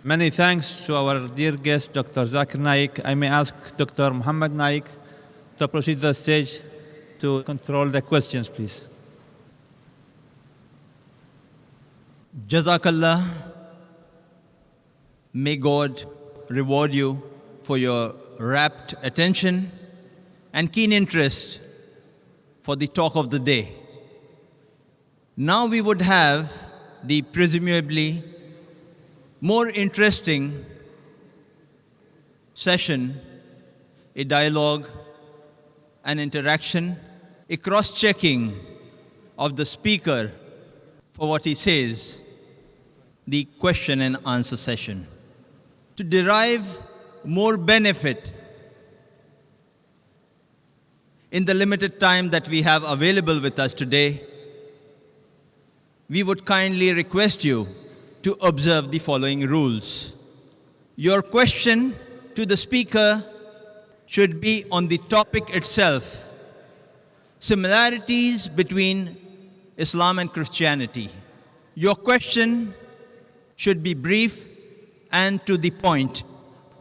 Many thanks to our dear guest, Dr. Zakir Naik. I may ask Dr. Muhammad Naik to proceed to the stage to control the questions, please. Jazakallah. May God reward you for your rapt attention and keen interest for the talk of the day. Now we would have the presumably more interesting session, a dialogue, an interaction, a cross-checking of the speaker for what he says, the question and answer session. To derive more benefit in the limited time that we have available with us today, we would kindly request you to observe the following rules. Your question to the speaker should be on the topic itself, similarities between Islam and Christianity. Your question should be brief and to the point,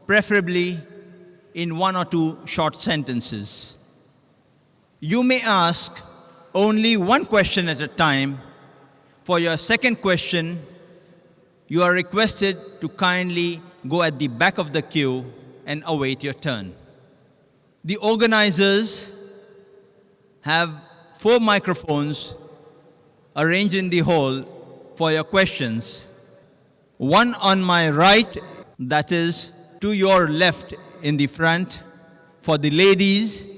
preferably in 1 or 2 short sentences. You may ask only one question at a time. For your second question, you are requested to kindly go at the back of the queue and await your turn. The organizers have 4 microphones arranged in the hall for your questions. One on my right, that is to your left in the front for the ladies,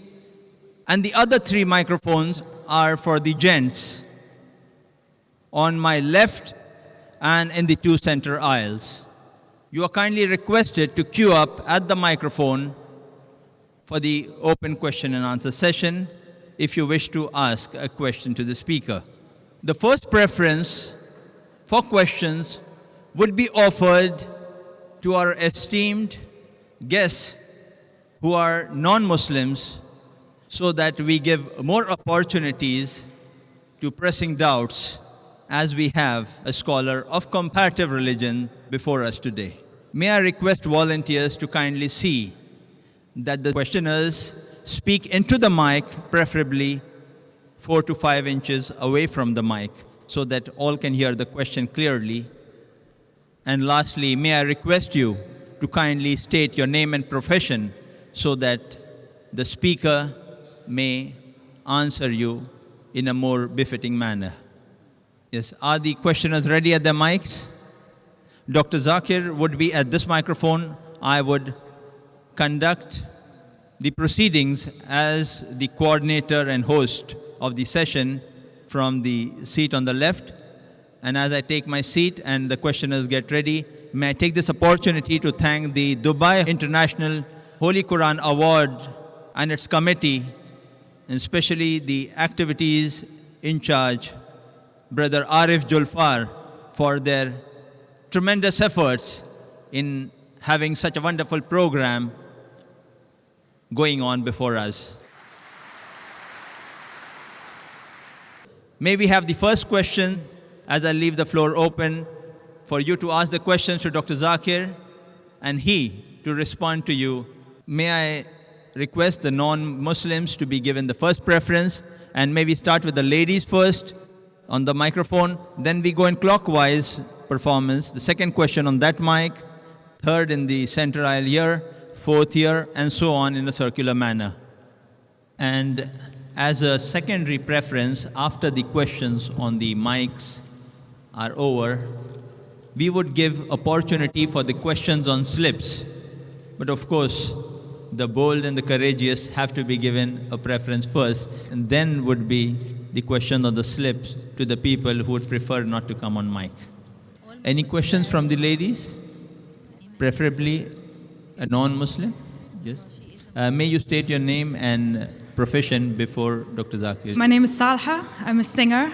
and the other 3 microphones are for the gents on my left and in the 2 center aisles. You are kindly requested to queue up at the microphone for the open question and answer session if you wish to ask a question to the speaker. The first preference for questions would be offered to our esteemed guests who are non-Muslims, so that we give more opportunities to pressing doubts, as we have a scholar of comparative religion before us today. May I request volunteers to kindly see that the questioners speak into the mic, preferably 4 to 5 inches away from the mic, so that all can hear the question clearly. And lastly, may I request you to kindly state your name and profession so that the speaker may answer you in a more befitting manner. Yes, are the questioners ready at their mics? Dr. Zakir would be at this microphone. I would conduct the proceedings as the coordinator and host of the session from the seat on the left. And as I take my seat and the questioners get ready, may I take this opportunity to thank the Dubai International Holy Quran Award and its committee, and especially the activities in charge, Brother Arif Julfar, for their tremendous efforts in having such a wonderful program going on before us. May we have the first question, as I leave the floor open for you to ask the questions to Dr. Zakir and he to respond to you. May I request the non-Muslims to be given the first preference, and maybe start with the ladies first on the microphone, then we go in clockwise performance. The second question on that mic, third in the center aisle here, fourth here, and so on in a circular manner. And as a secondary preference, after the questions on the mics are over, we would give opportunity for the questions on slips. But of course, the bold and the courageous have to be given a preference first, and then would be the question on the slips to the people who would prefer not to come on mic. Any questions from the ladies? Preferably a non-Muslim? Yes. May you state your name and profession before Dr. Zakir. My name is Salha. I'm a singer.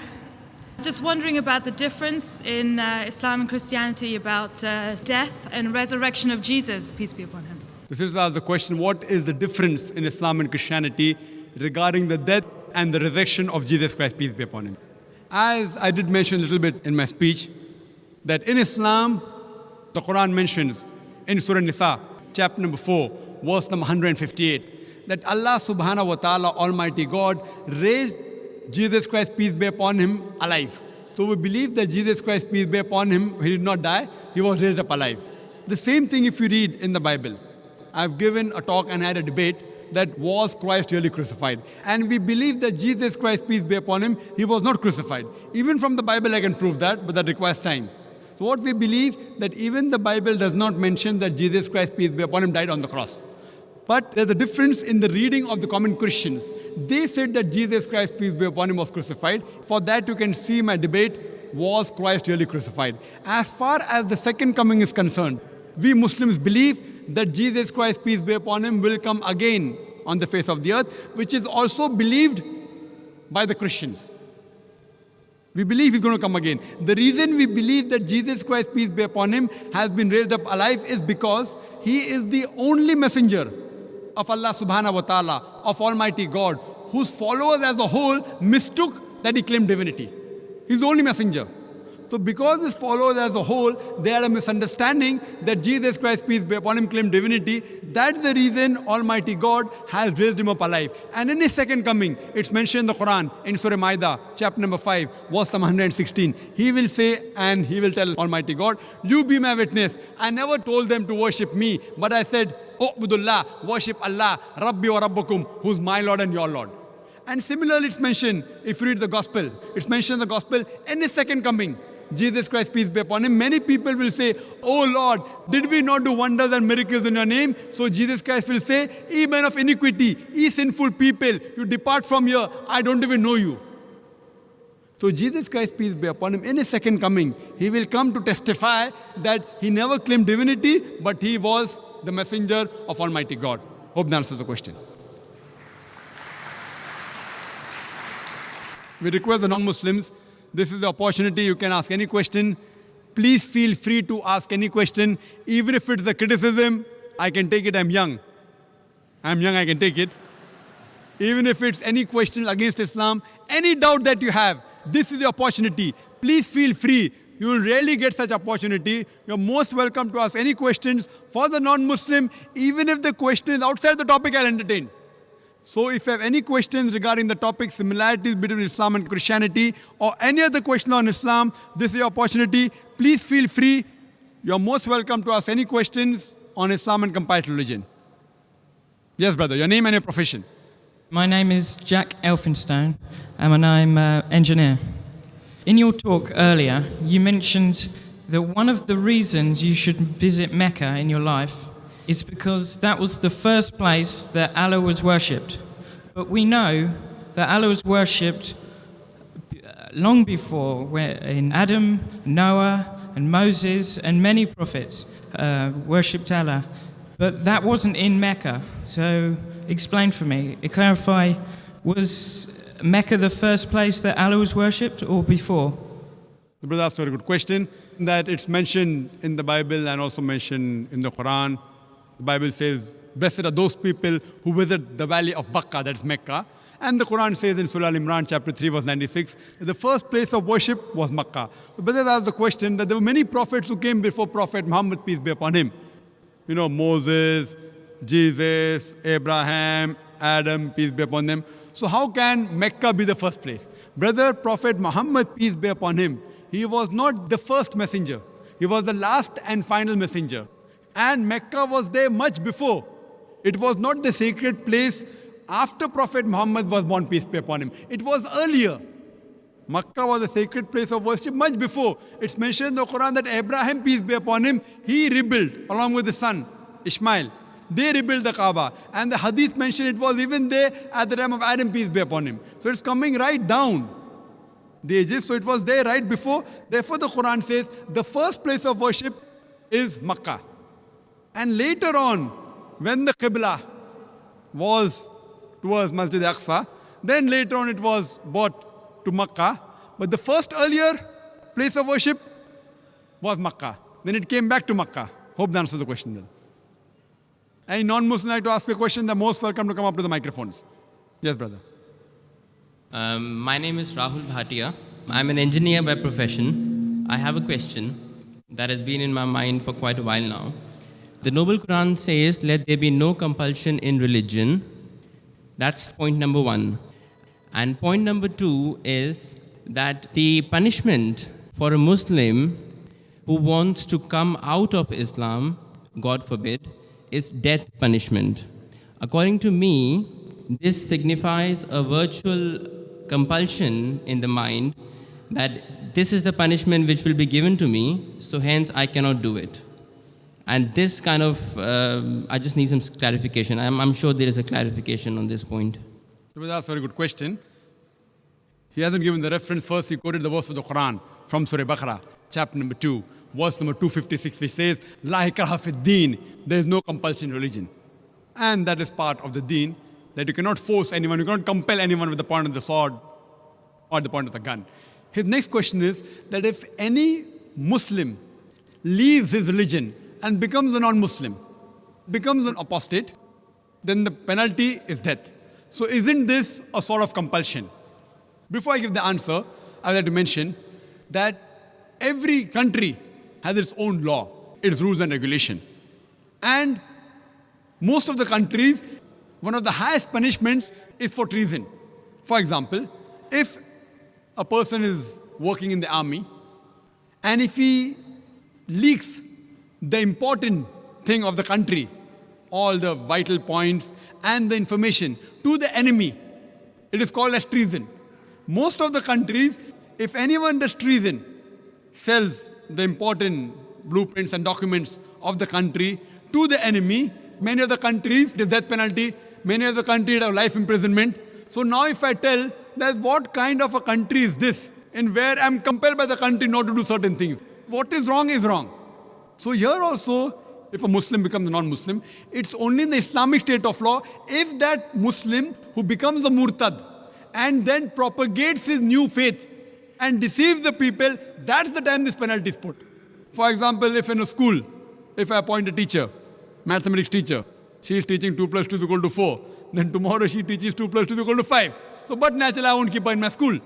Just wondering about the difference in Islam and Christianity about death and resurrection of Jesus, peace be upon him. This is the question, what is the difference in Islam and Christianity regarding the death and the resurrection of Jesus Christ, peace be upon him? As I did mention a little bit in my speech, that in Islam, The Quran mentions in Surah Nisa, chapter number 4, verse number 158, that Allah subhanahu wa ta'ala, Almighty God, raised Jesus Christ, peace be upon him, alive. So we believe that Jesus Christ, peace be upon him, he did not die, he was raised up alive. The same thing if you read in the Bible. I've given a talk and had a debate that was Christ really crucified. And we believe that Jesus Christ, peace be upon him, he was not crucified. Even from the Bible I can prove that, but that requires time. So what we believe, that even the Bible does not mention that Jesus Christ, peace be upon him, died on the cross. But there's a difference in the reading of the common Christians. They said that Jesus Christ, peace be upon him, was crucified. For that you can see my debate, was Christ really crucified? As far as the second coming is concerned, we Muslims believe that Jesus Christ, peace be upon him, will come again on the face of the earth, which is also believed by the Christians. We believe he's going to come again. The reason we believe that Jesus Christ, peace be upon him, has been raised up alive is because he is the only messenger of Allah subhanahu wa ta'ala, of Almighty God, whose followers as a whole mistook that he claimed divinity. He's the only messenger. So because his followers as a whole, they had a misunderstanding that Jesus Christ, peace be upon him, claimed divinity. That's the reason Almighty God has raised him up alive. And in his second coming, it's mentioned in the Quran, in Surah Ma'idah, chapter number 5, verse number 116. He will say, and he will tell Almighty God, you be my witness. I never told them to worship me, but I said, U'budullah, worship Allah, Rabbi wa Rabbukum, who's my Lord and your Lord. And similarly, it's mentioned, if you read the Gospel, it's mentioned in the Gospel, in his second coming, Jesus Christ, peace be upon him, many people will say, oh Lord, did we not do wonders and miracles in your name? So Jesus Christ will say, ye men of iniquity, ye sinful people, you depart from here, I don't even know you. So Jesus Christ, peace be upon him, in his second coming, he will come to testify that he never claimed divinity, but he was the messenger of Almighty God. Hope that answers the question. We request the non-Muslims, this is the opportunity, you can ask any question. Please feel free to ask any question. Even if it's a criticism, I can take it, I'm young, I can take it. Even if it's any question against Islam, any doubt that you have, this is the opportunity. Please feel free. You will rarely get such opportunity. You're most welcome to ask any questions for the non-Muslim, even if the question is outside the topic I'll entertain. So if you have any questions regarding the topic, similarities between Islam and Christianity, or any other question on Islam, this is your opportunity. Please feel free. You're most welcome to ask any questions on Islam and comparative religion. Yes, brother, your name and your profession. My name is Jack Elphinstone, and I'm an engineer. In your talk earlier, you mentioned that one of the reasons you should visit Mecca in your life is because that was the first place that Allah was worshipped. But we know that Allah was worshipped long before, where in Adam, Noah, and Moses, and many prophets worshipped Allah. But that wasn't in Mecca. So explain for me, clarify, was Mecca the first place that Allah was worshipped or before? The brother asked a very good question, that it's mentioned in the Bible and also mentioned in the Quran. The Bible says, blessed are those people who visit the valley of Bakka, that is Mecca. And the Quran says in Surah Al-Imran, chapter 3, verse 96, that the first place of worship was Makkah. The brother asked the question that there were many prophets who came before Prophet Muhammad, peace be upon him. You know, Moses, Jesus, Abraham, Adam, peace be upon them. So how can Mecca be the first place? Brother, Prophet Muhammad, peace be upon him, he was not the first messenger. He was the last and final messenger. And Mecca was there much before. It was not the sacred place after Prophet Muhammad was born, peace be upon him. It was earlier. Makkah was a sacred place of worship much before. It's mentioned in the Quran that Abraham, peace be upon him, he rebuilt along with his son, Ishmael. They rebuilt the Kaaba. And the hadith mentioned it was even there at the time of Adam, peace be upon him. So it's coming right down the ages. So it was there right before. Therefore the Quran says the first place of worship is Makkah. And later on, when the Qibla was towards Masjid Aqsa, then later on it was brought to Makkah. But the first earlier place of worship was Makkah. Then it came back to Makkah. Hope that answers the question. Any non-Muslim like to ask a question, they're most welcome to come up to the microphones. Yes, brother. My name is Rahul Bhatia. I'm an engineer by profession. I have a question. that has been in my mind for quite a while now. The Noble Quran says, let there be no compulsion in religion. That's point number one. And point number two is that the punishment for a Muslim who wants to come out of Islam, God forbid, is death punishment. According to me, this signifies a virtual compulsion in the mind that this is the punishment which will be given to me, so hence I cannot do it. And this kind of, I just need some clarification. I'm sure there is a clarification on this point. That's a very good question. He hasn't given the reference. First, he quoted the verse of the Quran from Surah Baqarah, chapter number 2, verse number 256, which says, La ikraha fid deen, there is no compulsion in religion. And that is part of the deen, that you cannot force anyone, you cannot compel anyone with the point of the sword or the point of the gun. His next question is that if any Muslim leaves his religion and becomes a non-Muslim, becomes an apostate, then the penalty is death. So isn't this a sort of compulsion? Before I give the answer, I would like to mention that every country has its own law, its rules and regulation. And most of the countries, one of the highest punishments is for treason. For example, if a person is working in the army and if he leaks the important thing of the country, all the vital points and the information to the enemy, it is called as treason. Most of the countries, if anyone does treason, sells the important blueprints and documents of the country to the enemy, many of the countries, the death penalty, many of the countries have life imprisonment. So now if I tell that what kind of a country is this, in where I'm compelled by the country not to do certain things, what is wrong is wrong. So here also, if a Muslim becomes a non-Muslim, it's only in the Islamic state of law if that Muslim who becomes a murtad and then propagates his new faith and deceives the people, that's the time this penalty is put. For example, if in a school, if I appoint a teacher, mathematics teacher, she is teaching 2 plus 2 is equal to 4, then tomorrow she teaches 2 plus 2 is equal to 5. So, but naturally I won't keep her in my school.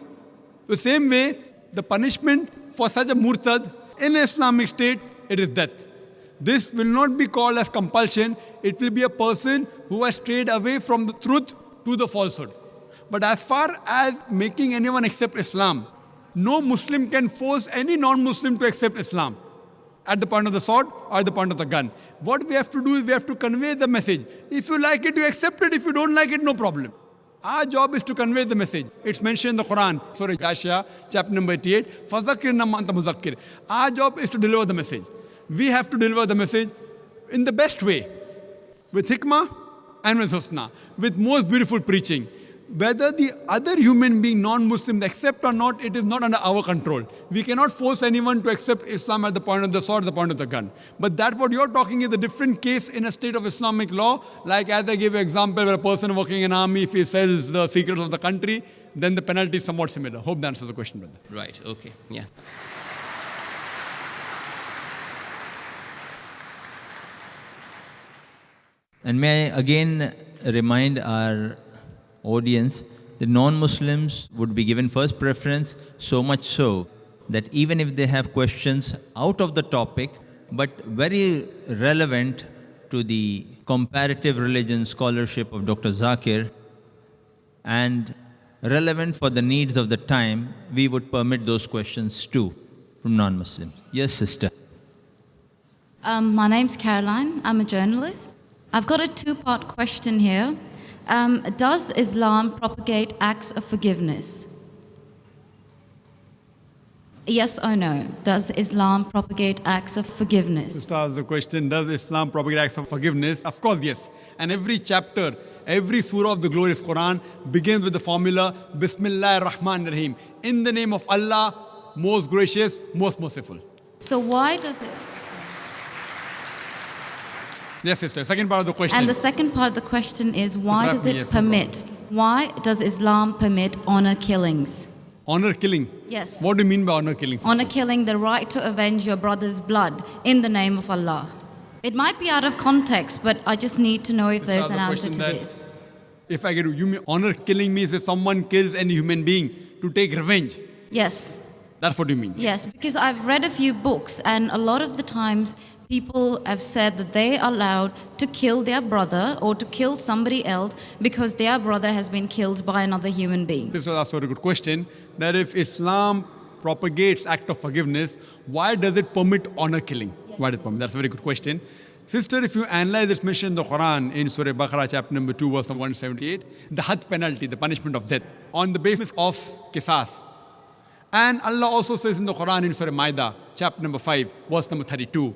The same way, the punishment for such a murtad in Islamic state, it is death. This will not be called as compulsion. It will be a person who has strayed away from the truth to the falsehood. But as far as making anyone accept Islam, no Muslim can force any non-Muslim to accept Islam at the point of the sword or at the point of the gun. What we have to do is we have to convey the message. If you like it, you accept it. If you don't like it, no problem. Our job is to convey the message. It's mentioned in the Quran, Surah Ghashiyah, chapter number 88, فَذَكِّرْ نَمَّا أَنْتَ مُذَكِّرْ. Our job is to deliver the message. We have to deliver the message in the best way, with hikmah and with husna, with most beautiful preaching. Whether the other human being, non-Muslim, accept or not, it is not under our control. We cannot force anyone to accept Islam at the point of the sword, the point of the gun. But that what you're talking is a different case in a state of Islamic law. Like as I gave an example where a person working in army, if he sells the secrets of the country, then the penalty is somewhat similar. Hope that answers the question, brother. Right, okay, yeah. And may I again remind our audience, the non-Muslims would be given first preference, so much so that even if they have questions out of the topic, but very relevant to the comparative religion scholarship of Dr. Zakir and relevant for the needs of the time, we would permit those questions too from non-Muslims. Yes, sister. My name's Caroline. I'm a journalist. I've got a two-part question here. Does Islam propagate acts of forgiveness? Yes or no? Does Islam propagate acts of forgiveness? Just ask the question, does Islam propagate acts of forgiveness? Of course, yes. And every chapter, every surah of the glorious Quran begins with the formula, Bismillah ar-Rahman ar-Rahim. In the name of Allah, most gracious, most merciful. So why does it... Yes, sister. Second part of the question. And the second part of the question is, why does it Yes, no permit? Why does Islam permit honor killings? Honor killing. Yes. What do you mean by honor killing, sister? Honor killing, the right to avenge your brother's blood in the name of Allah. It might be out of context, but I just need to know if This there's is an the answer question to that this. If I get you mean honor killing means if someone kills any human being to take revenge. Yes. That's what you mean. Yes, because I've read a few books, and a lot of the times people have said that they are allowed to kill their brother or to kill somebody else because their brother has been killed by another human being. This was also a very good question, that if Islam propagates act of forgiveness, why does it permit honor killing? Why does it permit? That's a very good question. Sister, if you analyze this mention in the Quran, in Surah Baqarah, chapter number 2, verse number 178, the had penalty, the punishment of death, on the basis of qisas. And Allah also says in the Quran, in Surah Ma'idah, chapter number 5, verse number 32,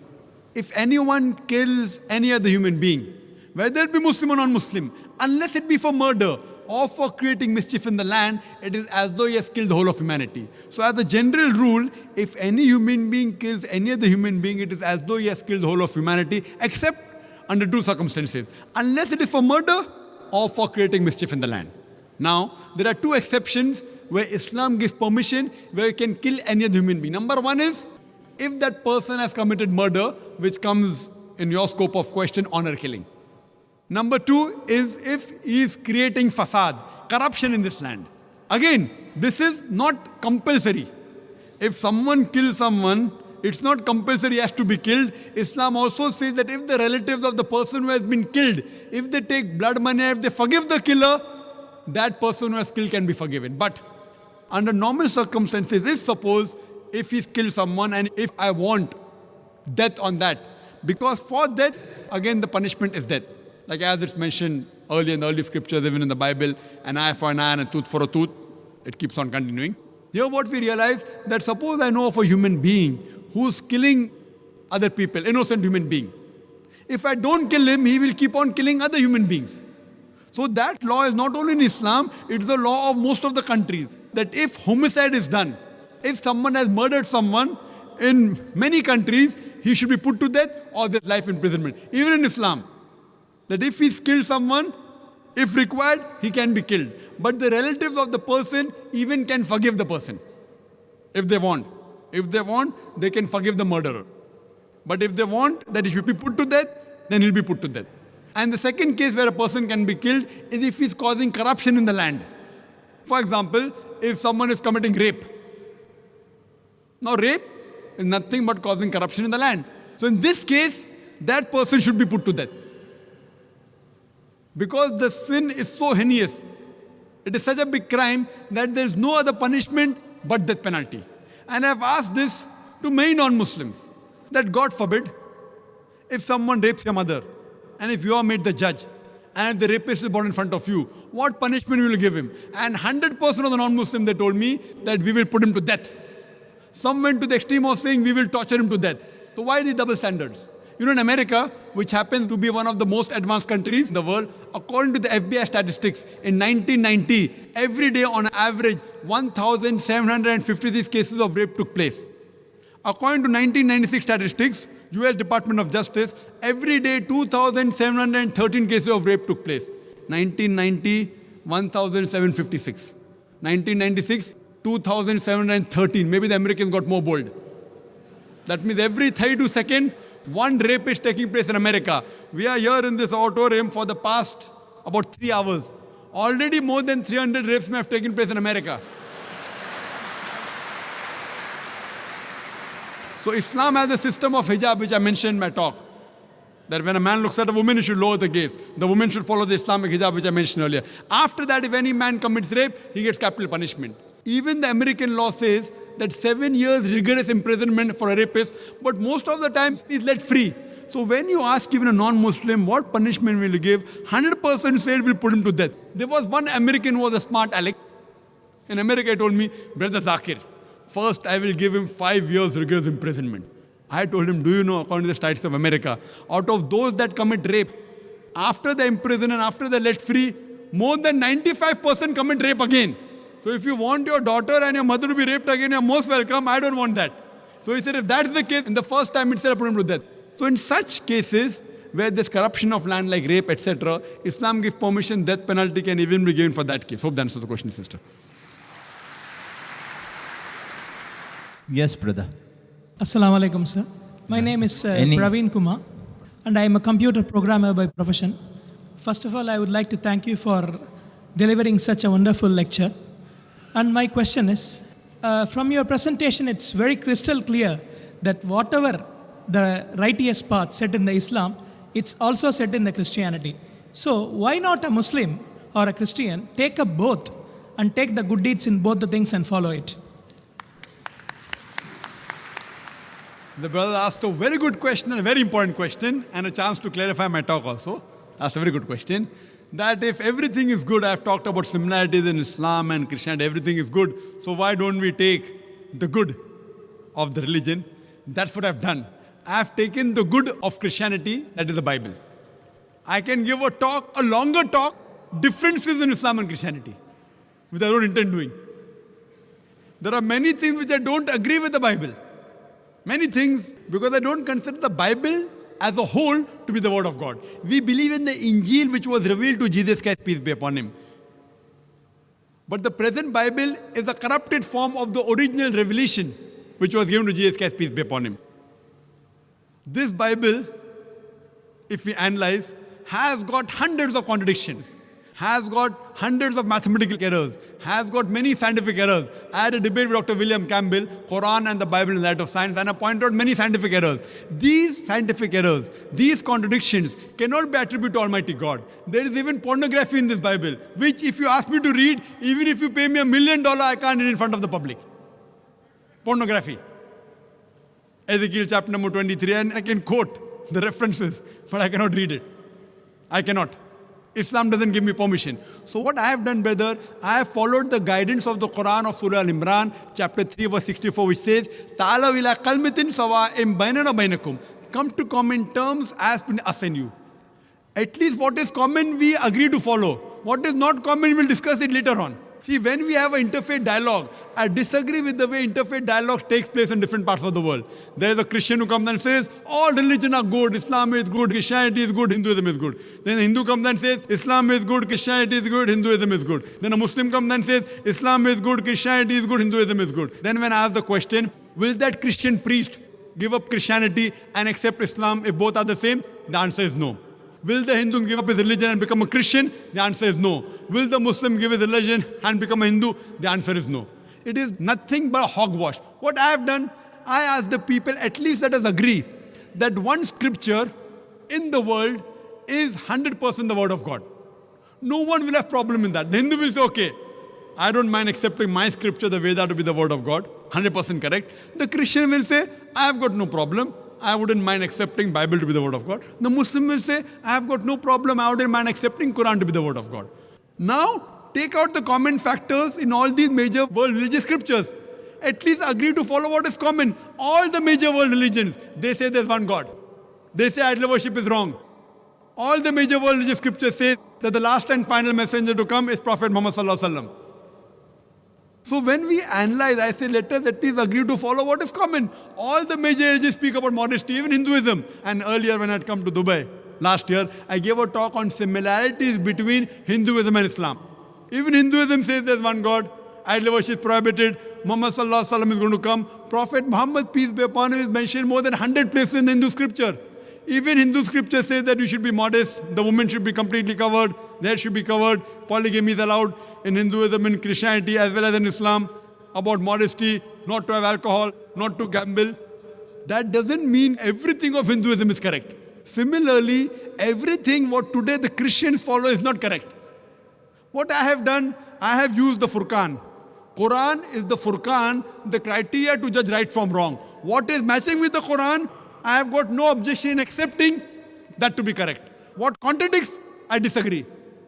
if anyone kills any other human being, whether it be Muslim or non-Muslim, unless it be for murder or for creating mischief in the land, it is as though he has killed the whole of humanity. So as a general rule, if any human being kills any other human being, it is as though he has killed the whole of humanity, except under two circumstances. Unless it is for murder or for creating mischief in the land. Now, there are two exceptions where Islam gives permission where you can kill any other human being. Number one is, if that person has committed murder, which comes in your scope of question, honor killing. Number two is if he is creating fasad, corruption in this land. Again, this is not compulsory. If someone kills someone, it's not compulsory he has to be killed. Islam also says that if the relatives of the person who has been killed, if they take blood money, if they forgive the killer, that person who has killed can be forgiven. But under normal circumstances, if he's killed someone and if I want death on that, because for death, again the punishment is death. Like as it's mentioned earlier in the early scriptures, even in the Bible, an eye for an eye and a tooth for a tooth. It keeps on continuing. Here what we realize, that suppose I know of a human being who's killing other people, innocent human being. If I don't kill him, he will keep on killing other human beings. So that law is not only in Islam, it's the law of most of the countries. That if homicide is done, if someone has murdered someone, in many countries, he should be put to death or there's life imprisonment. Even in Islam, that if he's killed someone, if required, he can be killed. But the relatives of the person even can forgive the person, if they want. If they want, they can forgive the murderer. But if they want that he should be put to death, then he'll be put to death. And the second case where a person can be killed is if he's causing corruption in the land. For example, if someone is committing rape. Now rape is nothing but causing corruption in the land. So in this case, that person should be put to death. Because the sin is so heinous. It is such a big crime that there is no other punishment but death penalty. And I have asked this to many non-Muslims, that God forbid, if someone rapes your mother, and if you are made the judge, and the rapist is brought in front of you, what punishment will you give him? And 100% of the non-Muslims, they told me that we will put him to death. Some went to the extreme of saying we will torture him to death. So why these double standards? You know, in America, which happens to be one of the most advanced countries in the world, according to the FBI statistics, in 1990, every day on average, 1,756 cases of rape took place. According to 1996 statistics, US Department of Justice, every day 2,713 cases of rape took place. 1990, 1,756. 1996, 2,713. Maybe the Americans got more bold. That means every 32 seconds, one rape is taking place in America. We are here in this auditorium for the past about 3 hours. Already more than 300 rapes may have taken place in America. So Islam has a system of hijab, which I mentioned in my talk. That when a man looks at a woman, he should lower the gaze. The woman should follow the Islamic hijab, which I mentioned earlier. After that, if any man commits rape, he gets capital punishment. Even the American law says that 7 years rigorous imprisonment for a rapist, but most of the time he's let free. So when you ask even a non-Muslim, what punishment will you give? 100% say we'll put him to death. There was one American who was a smart aleck. In America, he told me, Brother Zakir, first I will give him 5 years rigorous imprisonment. I told him, do you know, according to the statistics of America, out of those that commit rape, after they imprison and after they're let free, more than 95% commit rape again. So if you want your daughter and your mother to be raped again, you're most welcome. I don't want that. So he said, if that's the case, in the first time itself, put him to death. So in such cases, where there's corruption of land like rape, etc., Islam gives permission, death penalty can even be given for that case. Hope that answers the question, sister. Yes, brother. Assalamu alaikum, sir. My name is Praveen Kumar, and I am a computer programmer by profession. First of all, I would like to thank you for delivering such a wonderful lecture. And my question is, From your presentation, it's very crystal clear that whatever the righteous path set in the Islam, it's also set in the Christianity. So why not a Muslim or a Christian take up both and take the good deeds in both the things and follow it? The brother asked a very good question and a very important question, and a chance to clarify my talk also. Asked a very good question. That if everything is good, I've talked about similarities in Islam and Christianity, everything is good, so why don't we take the good of the religion? That's what I've done. I've taken the good of Christianity, that is the Bible. I can give a talk, a longer talk, differences in Islam and Christianity, which I don't intend doing. There are many things which I don't agree with the Bible. Many things, because I don't consider the Bible as a whole to be the word of God. We believe in the Injil which was revealed to Jesus Christ, peace be upon him. But the present Bible is a corrupted form of the original revelation which was given to Jesus Christ, peace be upon him. This Bible, if we analyze, has got hundreds of contradictions, has got hundreds of mathematical errors, has got many scientific errors. I had a debate with Dr. William Campbell, Quran and the Bible in the light of science, and I pointed out many scientific errors. These scientific errors, these contradictions cannot be attributed to Almighty God. There is even pornography in this Bible, which if you ask me to read, even if you pay me $1 million, I can't read in front of the public. Pornography. Ezekiel chapter number 23, and I can quote the references, but I cannot read it. I cannot. Islam doesn't give me permission. So what I have done, brother, I have followed the guidance of the Quran of Surah Al-Imran, chapter 3, verse 64, which says, Ta'ala ila kalmatin sawa'im bainana bainakum. Come to common terms as between us and you. At least what is common, we agree to follow. What is not common, we will discuss it later on. See, when we have an interfaith dialogue, I disagree with the way interfaith dialogue takes place in different parts of the world. There is a Christian who comes and says, all religions are good, Islam is good, Christianity is good, Hinduism is good. Then a Hindu comes and says, Islam is good, Christianity is good, Hinduism is good. Then a Muslim comes and says, Islam is good, Christianity is good, Hinduism is good. Then when I ask the question, will that Christian priest give up Christianity and accept Islam if both are the same? The answer is no. Will the Hindu give up his religion and become a Christian? The answer is no. Will the Muslim give his religion and become a Hindu? The answer is no. It is nothing but hogwash. What I have done, I asked the people, at least let us agree that one scripture in the world is 100% the word of God. No one will have problem in that. The Hindu will say, okay, I don't mind accepting my scripture, the Veda, to be the word of God, 100% correct. The Christian will say, I have got no problem. I wouldn't mind accepting Bible to be the word of God. The Muslim will say, I have got no problem. I wouldn't mind accepting Quran to be the word of God. Now, take out the common factors in all these major world religious scriptures. At least agree to follow what is common. All the major world religions, they say there's one God. They say idol worship is wrong. All the major world religious scriptures say that the last and final messenger to come is Prophet Muhammad Sallallahu Alaihi Wasallam. So when we analyze, I say, let us at least agree to follow what is common. All the major religions speak about modesty, even Hinduism. And earlier when I had come to Dubai, last year, I gave a talk on similarities between Hinduism and Islam. Even Hinduism says there's one God, idol worship is prohibited, Muhammad Sallallahu Alaihi Wasallam is going to come. Prophet Muhammad, peace be upon him, is mentioned more than 100 places in the Hindu scripture. Even Hindu scripture says that you should be modest, the woman should be completely covered, their hair should be covered, polygamy is allowed in Hinduism and Christianity as well as in Islam, about modesty, not to have alcohol, not to gamble. That doesn't mean everything of Hinduism is correct. Similarly, everything what today the Christians follow is not correct. What I have done, I have used the Furqan. Quran is the Furqan, the criteria to judge right from wrong. What is matching with the Quran, I have got no objection in accepting that to be correct. What contradicts, I disagree.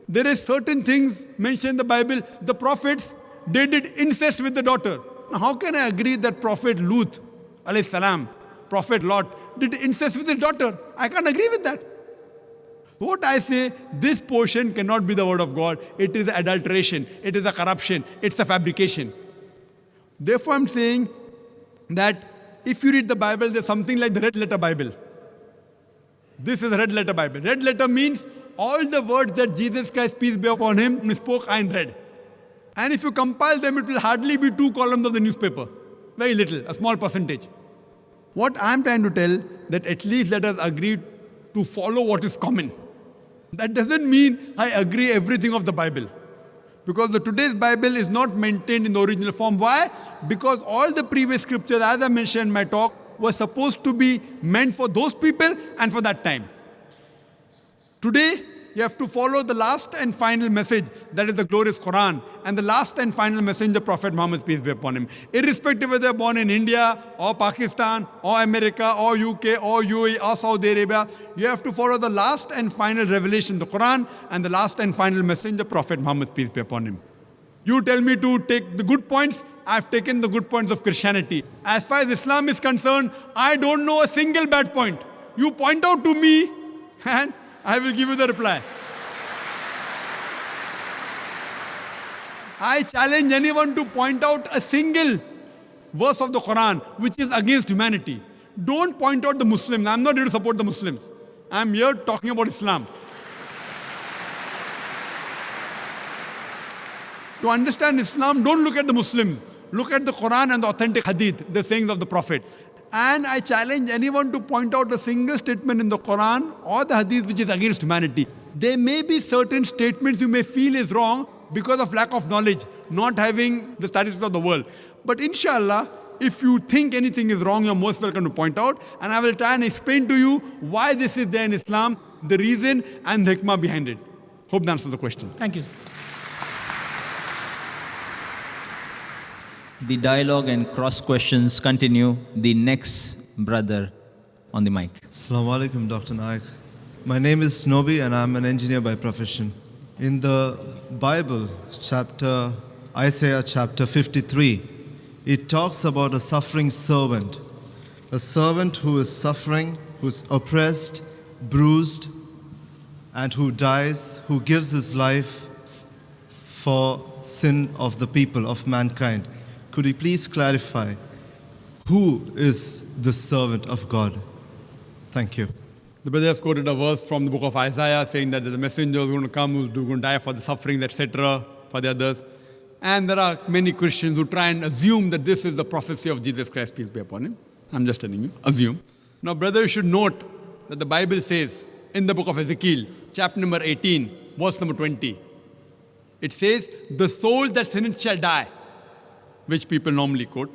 There is certain things mentioned in the Bible. The prophets, they did incest with the daughter. Now how can I agree that Prophet Lut, alayhi salam, Prophet Lot, did incest with his daughter? I can't agree with that. What I say, this portion cannot be the word of God. It is adulteration. It is a corruption. It's a fabrication. Therefore, I'm saying that if you read the Bible, there's something like the red letter Bible. This is a red letter Bible. Red letter means all the words that Jesus Christ, peace be upon him, spoke are in red. And if you compile them, it will hardly be 2 columns of the newspaper. Very little, a small percentage. What I'm trying to tell, that at least let us agree to follow what is common. That doesn't mean I agree everything of the Bible. Because the today's Bible is not maintained in the original form. Why? Because all the previous scriptures, as I mentioned in my talk, were supposed to be meant for those people and for that time. Today, you have to follow the last and final message, that is the glorious Quran, and the last and final messenger, Prophet Muhammad, peace be upon him. Irrespective whether they're born in India, or Pakistan, or America, or UK, or UAE, or Saudi Arabia, you have to follow the last and final revelation, the Quran, and the last and final messenger, Prophet Muhammad, peace be upon him. You tell me to take the good points, I've taken the good points of Christianity. As far as Islam is concerned, I don't know a single bad point. You point out to me, and I will give you the reply. I challenge anyone to point out a single verse of the Quran which is against humanity. Don't point out the Muslims. I'm not here to support the Muslims. I'm here talking about Islam. To understand Islam, don't look at the Muslims. Look at the Quran and the authentic hadith, the sayings of the Prophet. And I challenge anyone to point out a single statement in the Quran or the hadith which is against humanity. There may be certain statements you may feel is wrong because of lack of knowledge, not having the statistics of the world. But inshallah, if you think anything is wrong, you're most welcome to point out. And I will try and explain to you why this is there in Islam, the reason and the hikmah behind it. Hope that answers the question. Thank you, sir. The dialogue and cross questions continue. The next brother on the mic. Assalamu alaikum, Dr. Naik. My name is Nobi and I'm an engineer by profession. In the Bible, Isaiah chapter 53, it talks about a suffering servant. A servant who is suffering, who is oppressed, bruised, and who dies, who gives his life for sin of the people, of mankind. Could you please clarify who is the servant of God? Thank you. The brother has quoted a verse from the book of Isaiah saying that the messenger is going to come who's going to die for the sufferings, etc., for the others. And there are many Christians who try and assume that this is the prophecy of Jesus Christ, peace be upon him. I'm just telling you, assume. Now, brother, you should note that the Bible says in the book of Ezekiel, chapter number 18, verse number 20, it says, the soul that sinneth shall die, which people normally quote.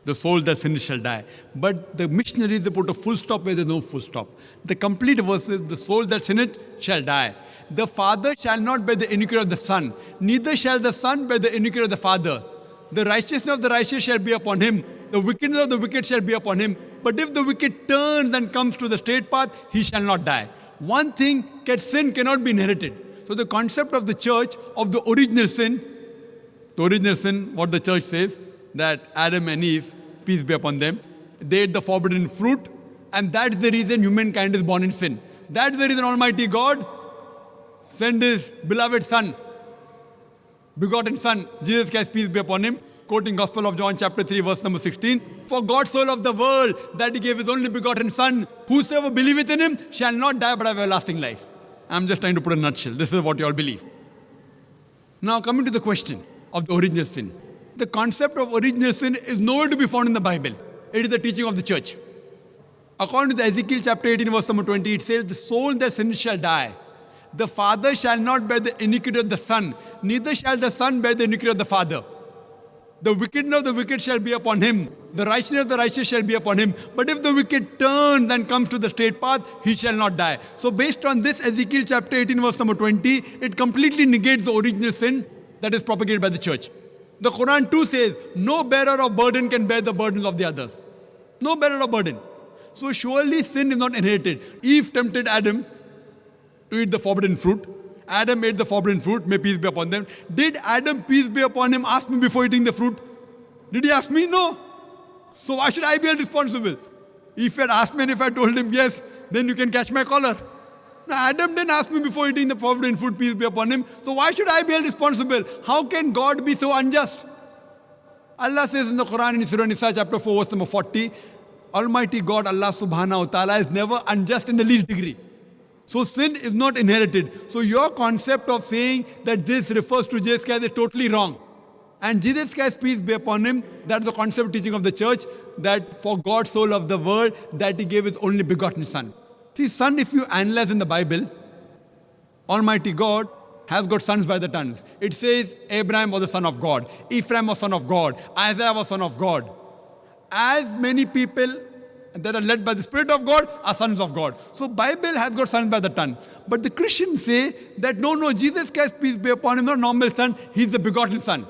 The soul that sinneth shall die. But the missionaries, they put a full stop where there's no full stop. The complete verse is, the soul that sinneth shall die. The father shall not bear the iniquity of the son, neither shall the son bear the iniquity of the father. The righteousness of the righteous shall be upon him, the wickedness of the wicked shall be upon him. But if the wicked turns and comes to the straight path, he shall not die. One thing, sin cannot be inherited. So the concept of the church, of the original sin, what the church says, that Adam and Eve, peace be upon them, they ate the forbidden fruit, and that's the reason humankind is born in sin. That's the reason Almighty God sent His beloved Son, begotten Son, Jesus Christ, peace be upon Him, quoting Gospel of John chapter 3, verse number 16, for God so loved the world that He gave His only begotten Son, whosoever believeth in Him shall not die but have everlasting life. I'm just trying to put a nutshell. This is what you all believe. Now coming to the question of the original sin. The concept of original sin is nowhere to be found in the Bible. It is the teaching of the church. According to the Ezekiel chapter 18, verse number 20, it says, the soul that sins shall die. The father shall not bear the iniquity of the son, neither shall the son bear the iniquity of the father. The wickedness of the wicked shall be upon him, the righteousness of the righteous shall be upon him. But if the wicked turns and comes to the straight path, he shall not die. So based on this Ezekiel chapter 18, verse number 20, it completely negates the original sin that is propagated by the church. The Quran too says, no bearer of burden can bear the burdens of the others. No bearer of burden. So surely sin is not inherited. Eve tempted Adam to eat the forbidden fruit. Adam ate the forbidden fruit, may peace be upon them. Did Adam, peace be upon him, ask me before eating the fruit? Did he ask me? No. So why should I be held responsible? If he had asked me and if I told him yes, then you can catch my collar. Now Adam didn't ask me before eating the forbidden fruit, peace be upon him. So why should I be held responsible? How can God be so unjust? Allah says in the Quran in Surah Nisa chapter 4 verse number 40, Almighty God, Allah subhanahu wa ta'ala, is never unjust in the least degree. So sin is not inherited. So your concept of saying that this refers to Jesus Christ is totally wrong. And Jesus Christ, peace be upon him, that's the concept teaching of the church, that for God so loved the world that He gave His only begotten Son. See, son, if you analyze in the Bible, Almighty God has got sons by the tons. It says Abraham was the son of God, Ephraim was son of God, Isaiah was son of God. As many people that are led by the Spirit of God are sons of God. So Bible has got sons by the ton. But the Christians say that no, Jesus Christ, peace be upon him, not normal son, he's the begotten son.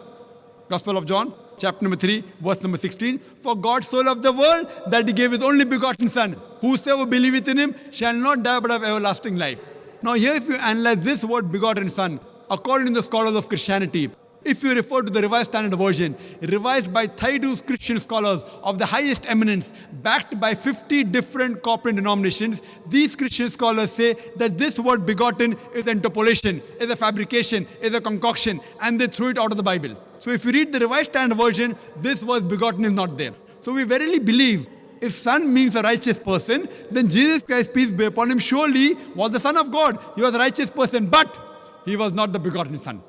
Gospel of John, chapter number 3, verse number 16. For God so loved the world that he gave his only begotten son. Whosoever believeth in him shall not die but have everlasting life. Now here if you analyze this word begotten son, according to the scholars of Christianity, if you refer to the Revised Standard Version, revised by Thayer's Christian scholars of the highest eminence, backed by 50 different corporate denominations, these Christian scholars say that this word begotten is interpolation, is a fabrication, is a concoction, and they threw it out of the Bible. So if you read the Revised Standard Version, this word begotten is not there. So we verily believe if son means a righteous person, then Jesus Christ, peace be upon him, surely was the Son of God. He was a righteous person, but he was not the begotten son.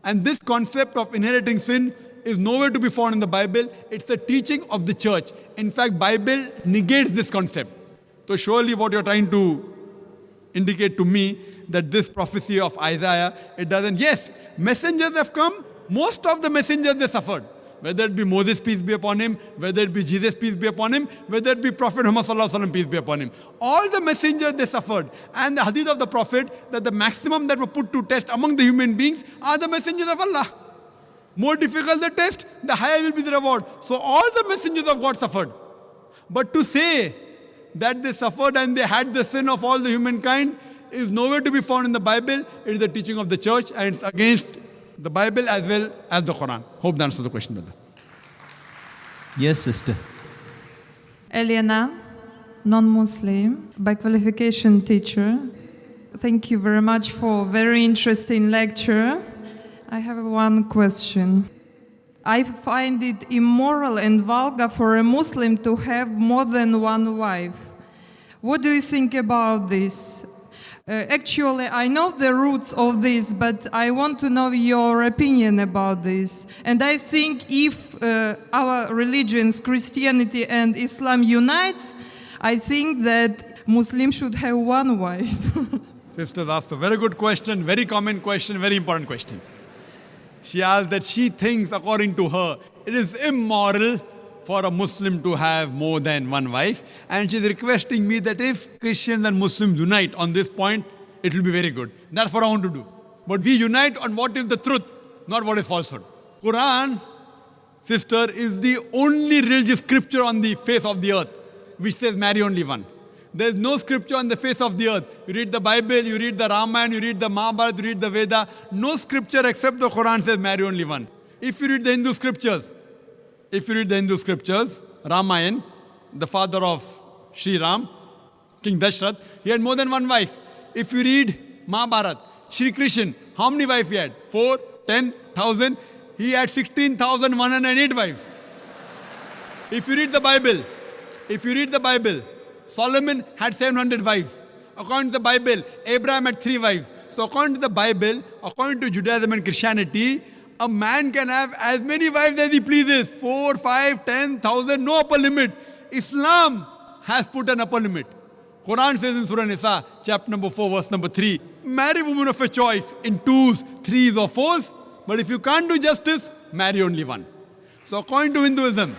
And this concept of inheriting sin is nowhere to be found in the Bible. It's the teaching of the church. In fact, Bible negates this concept. So surely what you're trying to indicate to me that this prophecy of Isaiah, it doesn't. Yes, messengers have come. Most of the messengers, they suffered. Whether it be Moses, peace be upon him, whether it be Jesus, peace be upon him, whether it be Prophet Muhammad sallallahu alaihi wasallam, peace be upon him. All the messengers, they suffered. And the hadith of the Prophet, that the maximum that were put to test among the human beings are the messengers of Allah. More difficult the test, the higher will be the reward. So all the messengers of God suffered. But to say that they suffered and they had the sin of all the humankind is nowhere to be found in the Bible. It is the teaching of the church and it's against the Bible as well as the Quran. Hope that answers the question, brother. Yes, sister. Eliana, non-Muslim, by qualification teacher. Thank you very much for very interesting lecture. I have one question. I find it immoral and vulgar for a Muslim to have more than one wife. What do you think about this? Actually, I know the roots of this, but I want to know your opinion about this. And I think if our religions, Christianity and Islam unites, I think that Muslims should have one wife. Sisters asked a very good question, very common question, very important question. She asked that she thinks, according to her, it is immoral for a Muslim to have more than one wife. And she's requesting me that if Christians and Muslims unite on this point, it will be very good. That's what I want to do. But we unite on what is the truth, not what is falsehood. Quran, sister, is the only religious scripture on the face of the earth which says marry only one. There's no scripture on the face of the earth. You read the Bible, you read the Ramayana, you read the Mahabharata, you read the Veda. No scripture except the Quran says marry only one. If you read the Hindu scriptures, Ramayana, the father of Sri Ram, King Dashrath, he had more than one wife. If you read Mahabharata, Sri Krishna, how many wives he had? 4, 10,000. He had 16,108 wives. If you read the Bible, Solomon had 700 wives. According to the Bible, Abraham had 3 wives. So according to the Bible, according to Judaism and Christianity, a man can have as many wives as he pleases. 4, 5, 10,000, no upper limit. Islam has put an upper limit. Quran says in Surah Nisa, chapter number 4, verse number 3, marry women of your choice in 2s, 3s or 4s. But if you can't do justice, marry only one. So according to Hinduism,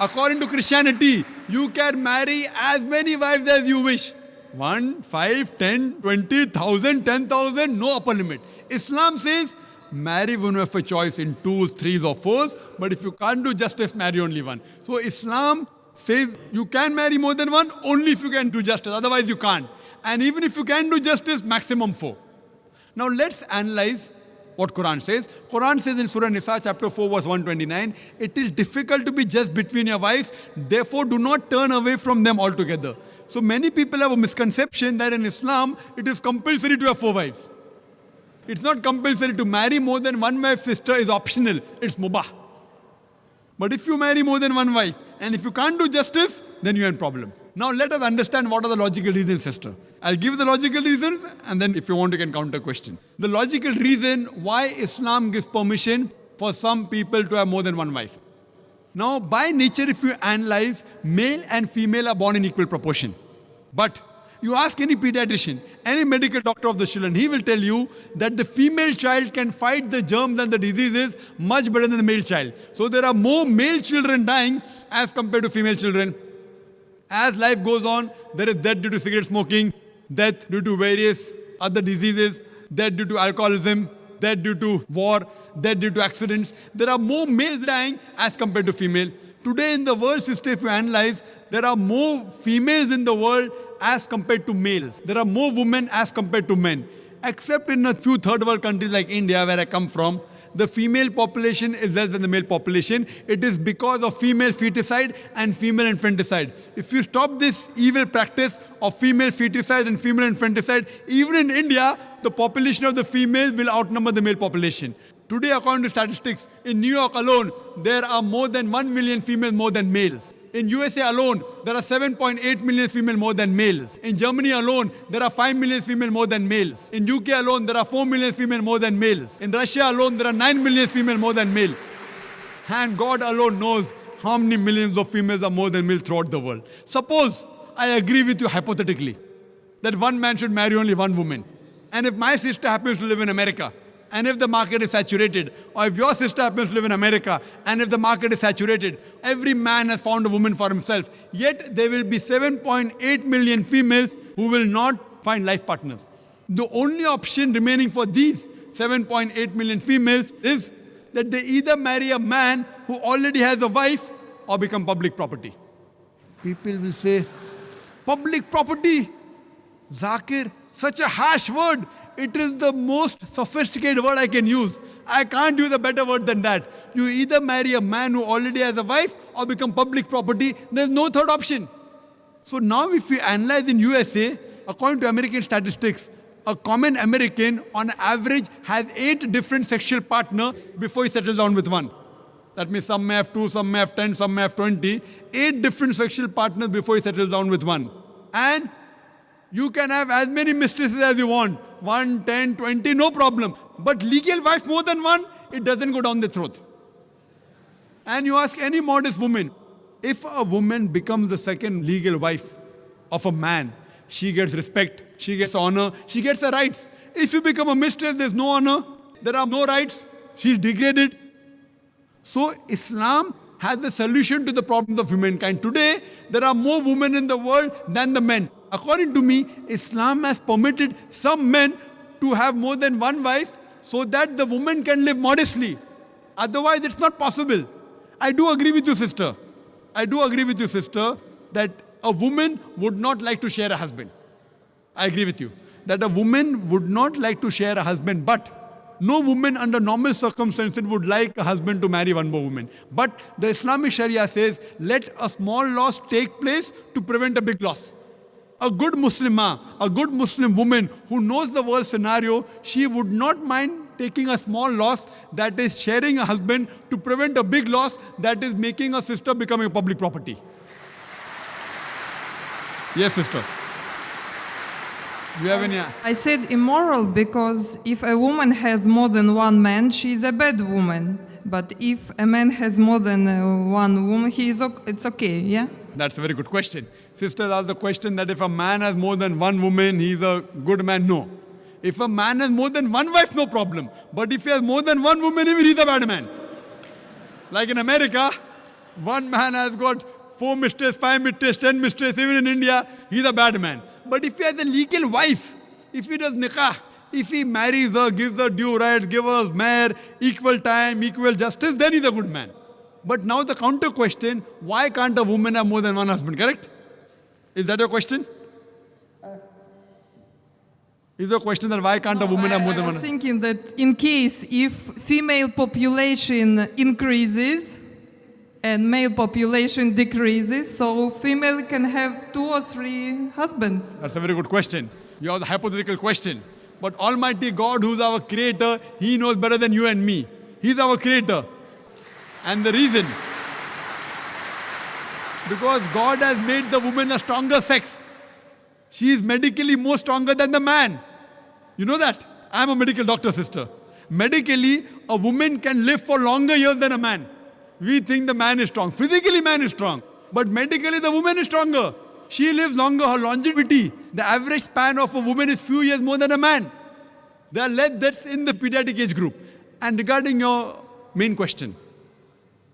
according to Christianity, you can marry as many wives as you wish. 1, 5, 10, 20,000, 10,000, no upper limit. Islam says, marry women of your choice in 2s, 3s or 4s, but if you can't do justice, marry only one. So Islam says you can marry more than one only if you can do justice, otherwise you can't. And even if you can do justice, maximum 4. Now let's analyze what Quran says. Quran says in Surah Nisa, chapter 4, verse 129, it is difficult to be just between your wives, therefore do not turn away from them altogether. So many people have a misconception that in Islam, it is compulsory to have 4 wives. It's not compulsory. To marry more than one wife, sister, is optional. It's mubah. But if you marry more than one wife, and if you can't do justice, then you're in problem. Now let us understand what are the logical reasons, sister. I'll give the logical reasons, and then if you want, you can counter question. The logical reason why Islam gives permission for some people to have more than one wife. Now, by nature, if you analyze, male and female are born in equal proportion. But You ask any pediatrician, any medical doctor of the children, he will tell you that the female child can fight the germs and the diseases much better than the male child. So there are more male children dying as compared to female children. As life goes on, there is death due to cigarette smoking, death due to various other diseases, death due to alcoholism, death due to war, death due to accidents. There are more males dying as compared to female. Today in the world system, if you analyze, there are more females in the world as compared to males. There are more women as compared to men. Except in a few third world countries like India, where I come from, the female population is less than the male population. It is because of female feticide and female infanticide. If you stop this evil practice of female feticide and female infanticide, even in India, the population of the females will outnumber the male population. Today, according to statistics, in New York alone, there are more than 1 million females more than males. In USA alone, there are 7.8 million females more than males. In Germany alone, there are 5 million females more than males. In UK alone, there are 4 million females more than males. In Russia alone, there are 9 million females more than males. And God alone knows how many millions of females are more than males throughout the world. Suppose I agree with you hypothetically that one man should marry only one woman. And if my sister happens to live in America, and if the market is saturated, or if your sister happens to live in America, and if the market is saturated, every man has found a woman for himself. Yet there will be 7.8 million females who will not find life partners. The only option remaining for these 7.8 million females is that they either marry a man who already has a wife or become public property. People will say, public property? Zakir, such a harsh word. It is the most sophisticated word I can use. I can't use a better word than that. You either marry a man who already has a wife or become public property. There's no third option. So now if we analyze in USA, according to American statistics, a common American on average has 8 different sexual partners before he settles down with one. That means some may have 2, some may have 10, some may have 20. 8 different sexual partners before he settles down with one. And you can have as many mistresses as you want. 1, 10, 20, no problem. But legal wife more than one, it doesn't go down the throat. And you ask any modest woman, if a woman becomes the second legal wife of a man, she gets respect, she gets honor, she gets the rights. If you become a mistress, there's no honor, there are no rights, she's degraded. So Islam has the solution to the problems of humankind. Today, there are more women in the world than the men. According to me, Islam has permitted some men to have more than one wife so that the woman can live modestly. Otherwise, it's not possible. I do agree with you, sister. I do agree with you, sister, that a woman would not like to share a husband. I agree with you. That a woman would not like to share a husband, but no woman under normal circumstances would like a husband to marry one more woman. But the Islamic Sharia says, let a small loss take place to prevent a big loss. A good Muslimah, a good Muslim woman who knows the world scenario, she would not mind taking a small loss, that is sharing a husband, to prevent a big loss, that is making a sister becoming a public property. Yes, sister. Do you have any? I said immoral because if a woman has more than one man, she is a bad woman. But if a man has more than one woman, it's okay, yeah? That's a very good question. Sisters asked the question that if a man has more than one woman, he's a good man. No. If a man has more than one wife, no problem. But if he has more than one woman, even he's a bad man. Like in America, one man has got 4 mistresses, 5 mistresses, 10 mistresses. Even in India, he's a bad man. But if he has a legal wife, if he does nikah, if he marries her, gives her due rights, gives her mahr, equal time, equal justice, then he's a good man. But now the counter question, why can't a woman have more than one husband, correct? Is that your question? Is your question that why can't a woman have more than one husband? I was thinking that in case if female population increases and male population decreases, so female can have 2 or 3 husbands. That's a very good question. You have the hypothetical question. But Almighty God, who's our creator, He knows better than you and me. He's our creator. And the reason, because God has made the woman a stronger sex. She is medically more stronger than the man. You know that? I'm a medical doctor, sister. Medically, a woman can live for longer years than a man. We think the man is strong. Physically, man is strong. But medically, the woman is stronger. She lives longer, her longevity. The average span of a woman is few years more than a man. They are less, that's in the pediatric age group. And regarding your main question,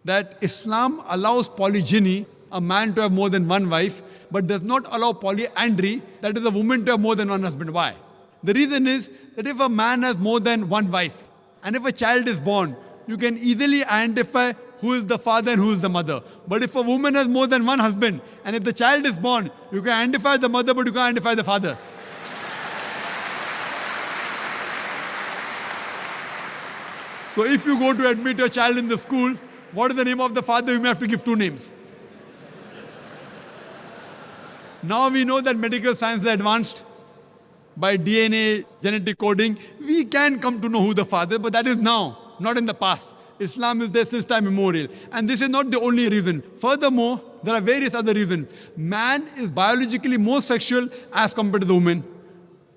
that Islam allows polygyny, a man to have more than one wife, but does not allow polyandry, that is a woman to have more than one husband. Why? The reason is that if a man has more than one wife, and if a child is born, you can easily identify who is the father and who is the mother. But if a woman has more than one husband, and if the child is born, you can identify the mother, but you can't identify the father. So if you go to admit your child in the school, what is the name of the father? You may have to give two names. Now we know that medical science is advanced. By DNA, genetic coding, we can come to know who the father, but that is now, not in the past. Islam is there since time immemorial. And this is not the only reason. Furthermore, there are various other reasons. Man is biologically more sexual as compared to the woman.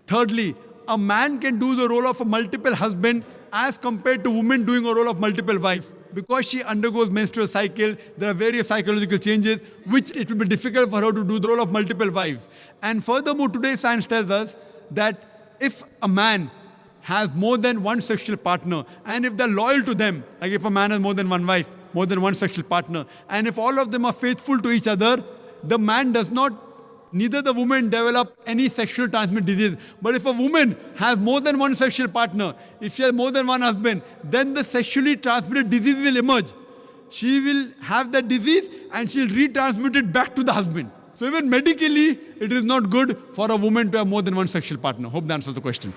Thirdly, a man can do the role of a multiple husband as compared to women doing a role of multiple wives. Because she undergoes menstrual cycle, there are various psychological changes which it will be difficult for her to do the role of multiple wives. And furthermore, today science tells us that if a man has more than one sexual partner, and if they're loyal to them, like if a man has more than one wife, more than one sexual partner, and if all of them are faithful to each other, the man does not, neither the woman develop any sexual transmitted disease. But if a woman has more than one sexual partner, if she has more than one husband, then the sexually transmitted disease will emerge. She will have that disease and she'll retransmit it back to the husband. So even medically, it is not good for a woman to have more than one sexual partner. Hope that answers the question.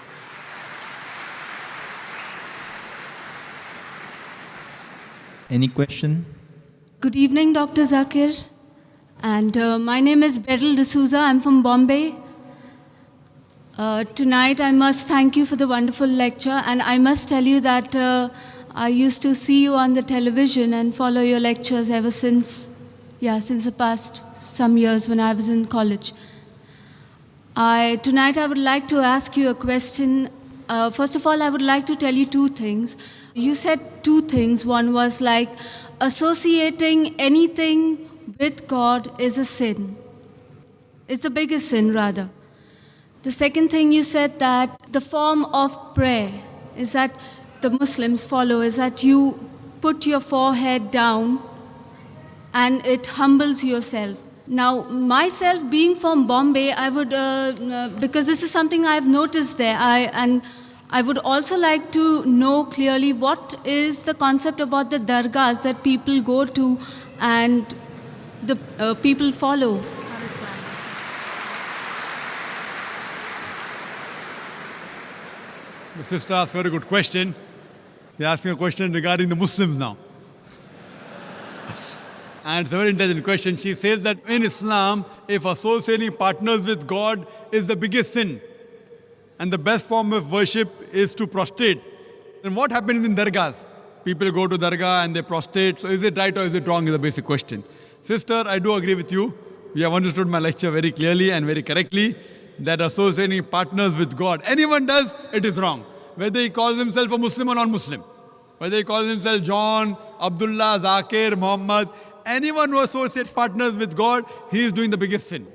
Any question? Good evening, Dr. Zakir. And my name is Beryl D'Souza. I'm from Bombay. Tonight, I must thank you for the wonderful lecture. And I must tell you that I used to see you on the television and follow your lectures ever since the past some years when I was in college. Tonight I would like to ask you a question. First of all, I would like to tell you two things. You said two things. One was like associating anything with God is a sin. It's the biggest sin, rather. The second thing you said, that the form of prayer is that the Muslims follow, is that you put your forehead down and it humbles yourself. Now, myself being from Bombay, I would, because this is something I've noticed there, and I would also like to know clearly what is the concept about the dargahs that people go to and the people follow. The sister asked a very good question. You're asking a question regarding the Muslims now. And it's a very intelligent question. She says that in Islam, if associating partners with God is the biggest sin, and the best form of worship is to prostrate, then what happens in dargahs? People go to dargah and they prostrate. So is it right or is it wrong is the basic question. Sister, I do agree with you. You have understood my lecture very clearly and very correctly, that associating partners with God, anyone does, it is wrong. Whether he calls himself a Muslim or non-Muslim, whether he calls himself John, Abdullah, Zakir, Muhammad, anyone who associates partners with God, he is doing the biggest sin.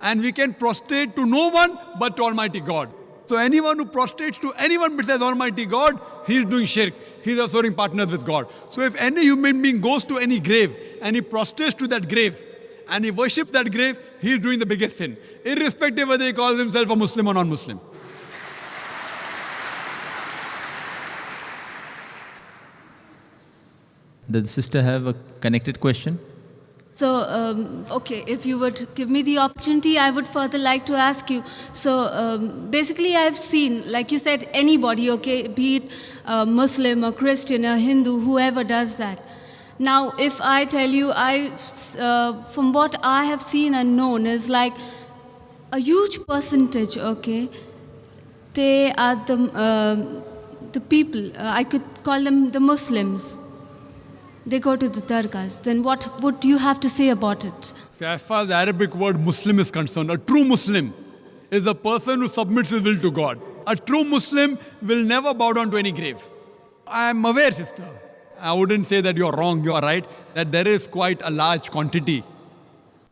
And we can prostrate to no one but to Almighty God. So anyone who prostrates to anyone besides Almighty God, he is doing shirk. He is associating partners with God. So if any human being goes to any grave and he prostrates to that grave and he worships that grave, he is doing the biggest sin, irrespective whether he calls himself a Muslim or non-Muslim. Does the sister have a connected question? So, okay, if you would give me the opportunity, I would further like to ask you. So, basically, I've seen, like you said, anybody, okay, be it Muslim or Christian or Hindu, whoever does that. Now, if I tell you, from what I have seen and known, is like a huge percentage, okay, they are the people, I could call them the Muslims. They go to the dargahs. Then what would you have to say about it? See, as far as the Arabic word Muslim is concerned, a true Muslim is a person who submits his will to God. A true Muslim will never bow down to any grave. I am aware, sister, I wouldn't say that you're wrong, you're right, that there is quite a large quantity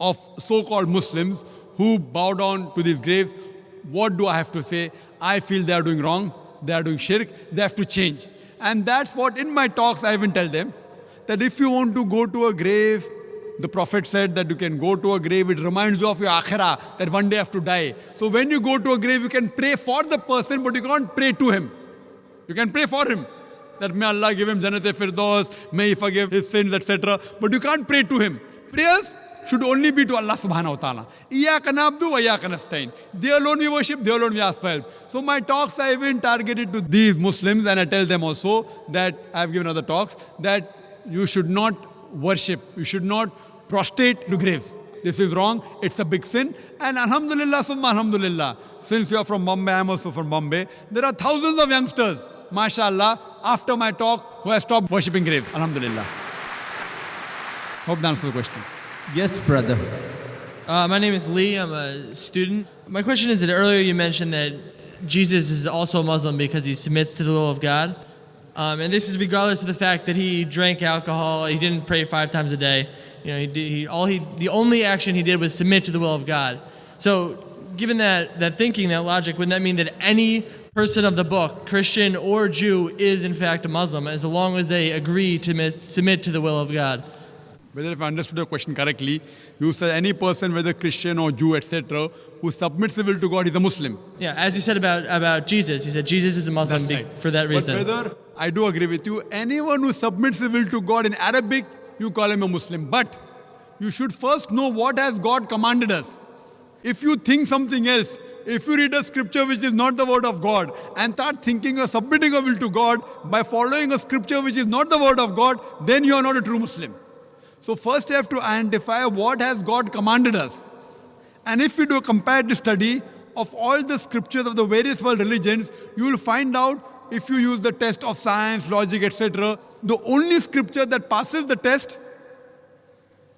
of so-called Muslims who bow down to these graves, what do I have to say? I feel they are doing wrong, they are doing shirk, they have to change. And that's what in my talks I even tell them, that if you want to go to a grave, the Prophet said that you can go to a grave, it reminds you of your akhirah, that one day you have to die. So when you go to a grave, you can pray for the person, but you can't pray to him. You can pray for him, that may Allah give him Jannat-e-Firdaus, may He forgive his sins, etc. But you can't pray to him. Prayers should only be to Allah subhanahu wa ta'ala. Iyaka na'budu wa iyaka nasta'in. They alone we worship, they alone we ask for help. So my talks are even targeted to these Muslims, and I tell them also that I have given other talks, that you should not worship, you should not prostrate to graves. This is wrong, it's a big sin. And alhamdulillah, summa alhamdulillah, since you are from Bombay, I am also from Bombay, there are thousands of youngsters, mashallah, after my talk, who have stopped worshipping graves. Alhamdulillah. Hope that answers the question. Yes, brother. My name is Lee. I'm a student. My question is that earlier you mentioned that Jesus is also a Muslim because he submits to the will of God. And this is regardless of the fact that he drank alcohol, he didn't pray 5 times a day. You know, the only action he did was submit to the will of God. So, given that thinking, that logic, wouldn't that mean that any person of the book, Christian or Jew, is in fact a Muslim, as long as they agree to submit to the will of God? Whether if I understood your question correctly, you said any person, whether Christian or Jew, etc., who submits the will to God is a Muslim. Yeah, as you said about Jesus, you said Jesus is a Muslim Right. for that reason. But brother, I do agree with you. Anyone who submits the will to God in Arabic, you call him a Muslim. But you should first know what has God commanded us. If you think something else, if you read a scripture which is not the word of God and start thinking or submitting a will to God by following a scripture which is not the word of God, then you are not a true Muslim. So first you have to identify what has God commanded us. And if you do a comparative study of all the scriptures of the various world religions, you will find out, if you use the test of science, logic, etc., the only scripture that passes the test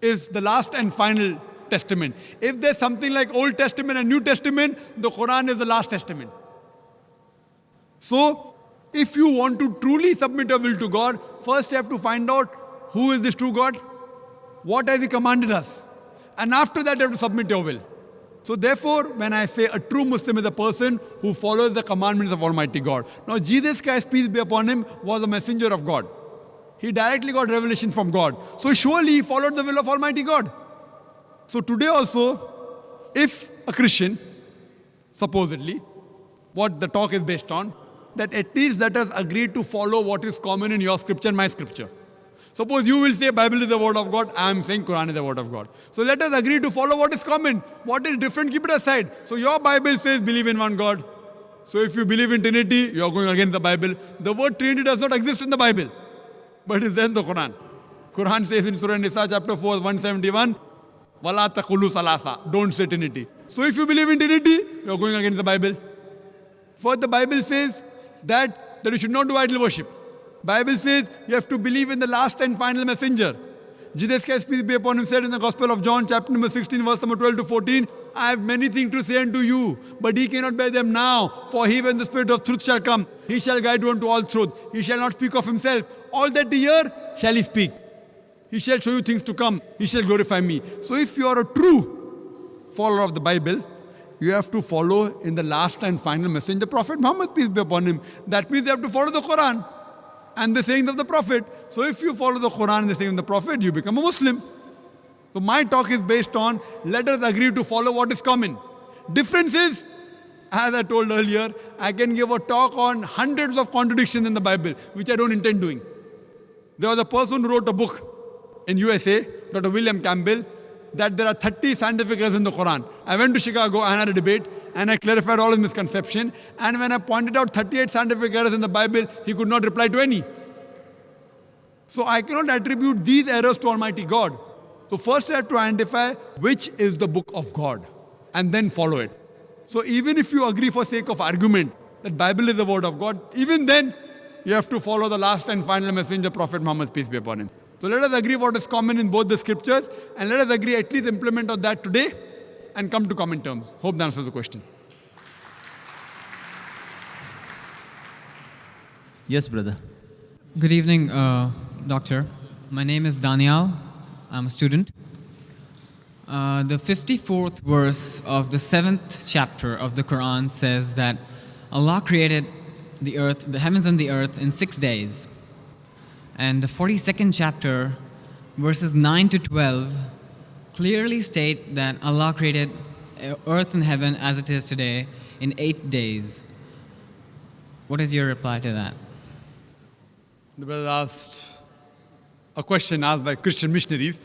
is the last and final testament. If there's something like Old Testament and New Testament, the Quran is the last testament. So, if you want to truly submit your will to God, first you have to find out who is this true God, what has He commanded us, and after that you have to submit your will. So therefore, when I say a true Muslim is a person who follows the commandments of Almighty God. Now Jesus Christ, peace be upon Him, was a messenger of God. He directly got revelation from God. So surely he followed the will of Almighty God. So today also, if a Christian, supposedly, what the talk is based on, that at least let us agree to follow what is common in your scripture and my scripture. Suppose you will say Bible is the word of God, I am saying Quran is the word of God. So let us agree to follow what is common. What is different, keep it aside. So your Bible says believe in one God. So if you believe in Trinity, you are going against the Bible. The word Trinity does not exist in the Bible, but it is there in the Quran. Quran says in Surah Nisa chapter 4, 171, Wala taqulu salasa, don't say Trinity. So if you believe in Trinity, you are going against the Bible. For the Bible says that you should not do idol worship. Bible says you have to believe in the last and final messenger. Jesus Christ, peace be upon Him, said in the Gospel of John, chapter number 16, verse number 12 to 14, I have many things to say unto you, but ye cannot bear them now. For He, when the Spirit of truth shall come, He shall guide you unto all truth. He shall not speak of Himself. All that ye hear shall He speak. He shall show you things to come. He shall glorify me. So if you are a true follower of the Bible, you have to follow in the last and final messenger, Prophet Muhammad, peace be upon him. That means you have to follow the Quran and the sayings of the Prophet. So if you follow the Quran and the sayings of the Prophet, you become a Muslim. So my talk is based on, let us agree to follow what is common. Differences, as I told earlier, I can give a talk on hundreds of contradictions in the Bible, which I don't intend doing. There was a person who wrote a book in USA, Dr. William Campbell, that there are 30 scientific errors in the Quran. I went to Chicago and had a debate, and I clarified all his misconception. And when I pointed out 38 scientific errors in the Bible, he could not reply to any. So I cannot attribute these errors to Almighty God. So first I have to identify which is the book of God, and then follow it. So even if you agree for sake of argument that Bible is the word of God, even then you have to follow the last and final messenger, Prophet Muhammad, peace be upon him. So let us agree what is common in both the scriptures, and let us agree at least implement of that today and come to common terms. Hope that answers the question. Yes, brother. Good evening, Doctor. My name is Daniel. I'm a student. The 54th verse of the 7th chapter of the Quran says that Allah created the earth, the heavens and the earth in 6 days. And the 42nd chapter, verses 9 to 12, clearly state that Allah created earth and heaven as it is today in 8 days. What is your reply to that? The brother asked a question asked by Christian missionaries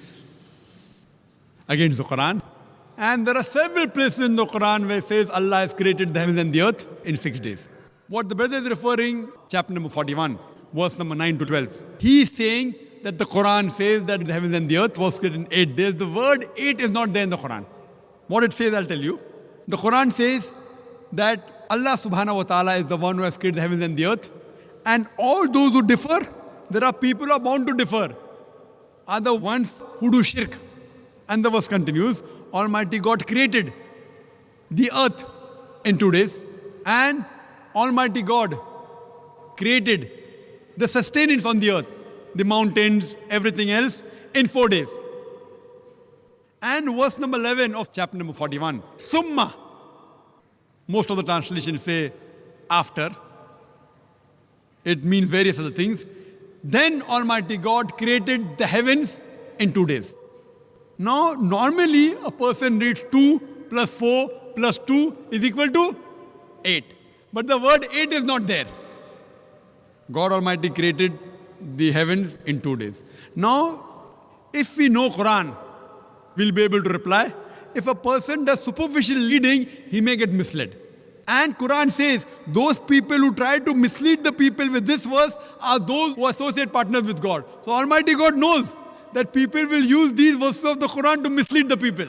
against the Quran. And there are several places in the Quran where it says Allah has created the heavens and the earth in 6 days. What the brother is referring, chapter number 41, verse number 9 to 12. He is saying that the Quran says that the heavens and the earth was created in 8 days. The word 8 is not there in the Quran. What it says, I'll tell you. The Quran says that Allah subhanahu wa ta'ala is the one who has created the heavens and the earth. And all those who differ, there are people who are bound to differ, are the ones who do shirk. And the verse continues, Almighty God created the earth in 2 days, and Almighty God created the sustenance on the earth, the mountains, everything else, in 4 days. And verse number 11 of chapter number 41, Summa. Most of the translations say after. It means various other things. Then Almighty God created the heavens in 2 days. Now, normally a person reads 2 plus 4 plus 2 is equal to 8. But the word 8 is not there. God Almighty created the heavens in 2 days. Now, if we know Quran, we'll be able to reply. If a person does superficial reading, he may get misled. And Quran says, those people who try to mislead the people with this verse are those who associate partners with God. So Almighty God knows that people will use these verses of the Quran to mislead the people.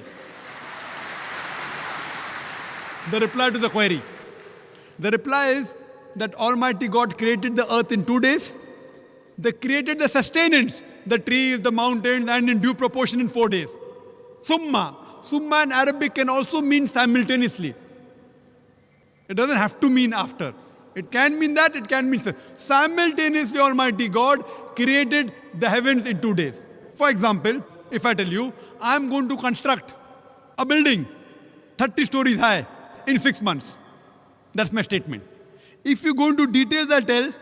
The reply to the query. The reply is that Almighty God created the earth in 2 days. They created the sustenance, the trees, the mountains, and in due proportion in 4 days. Summa. Summa in Arabic can also mean simultaneously. It doesn't have to mean after. It can mean that, it can mean simultaneously Almighty God created the heavens in 2 days. For example, if I tell you, I'm going to construct a building 30 stories high in 6 months. That's my statement. If you go into details, I tell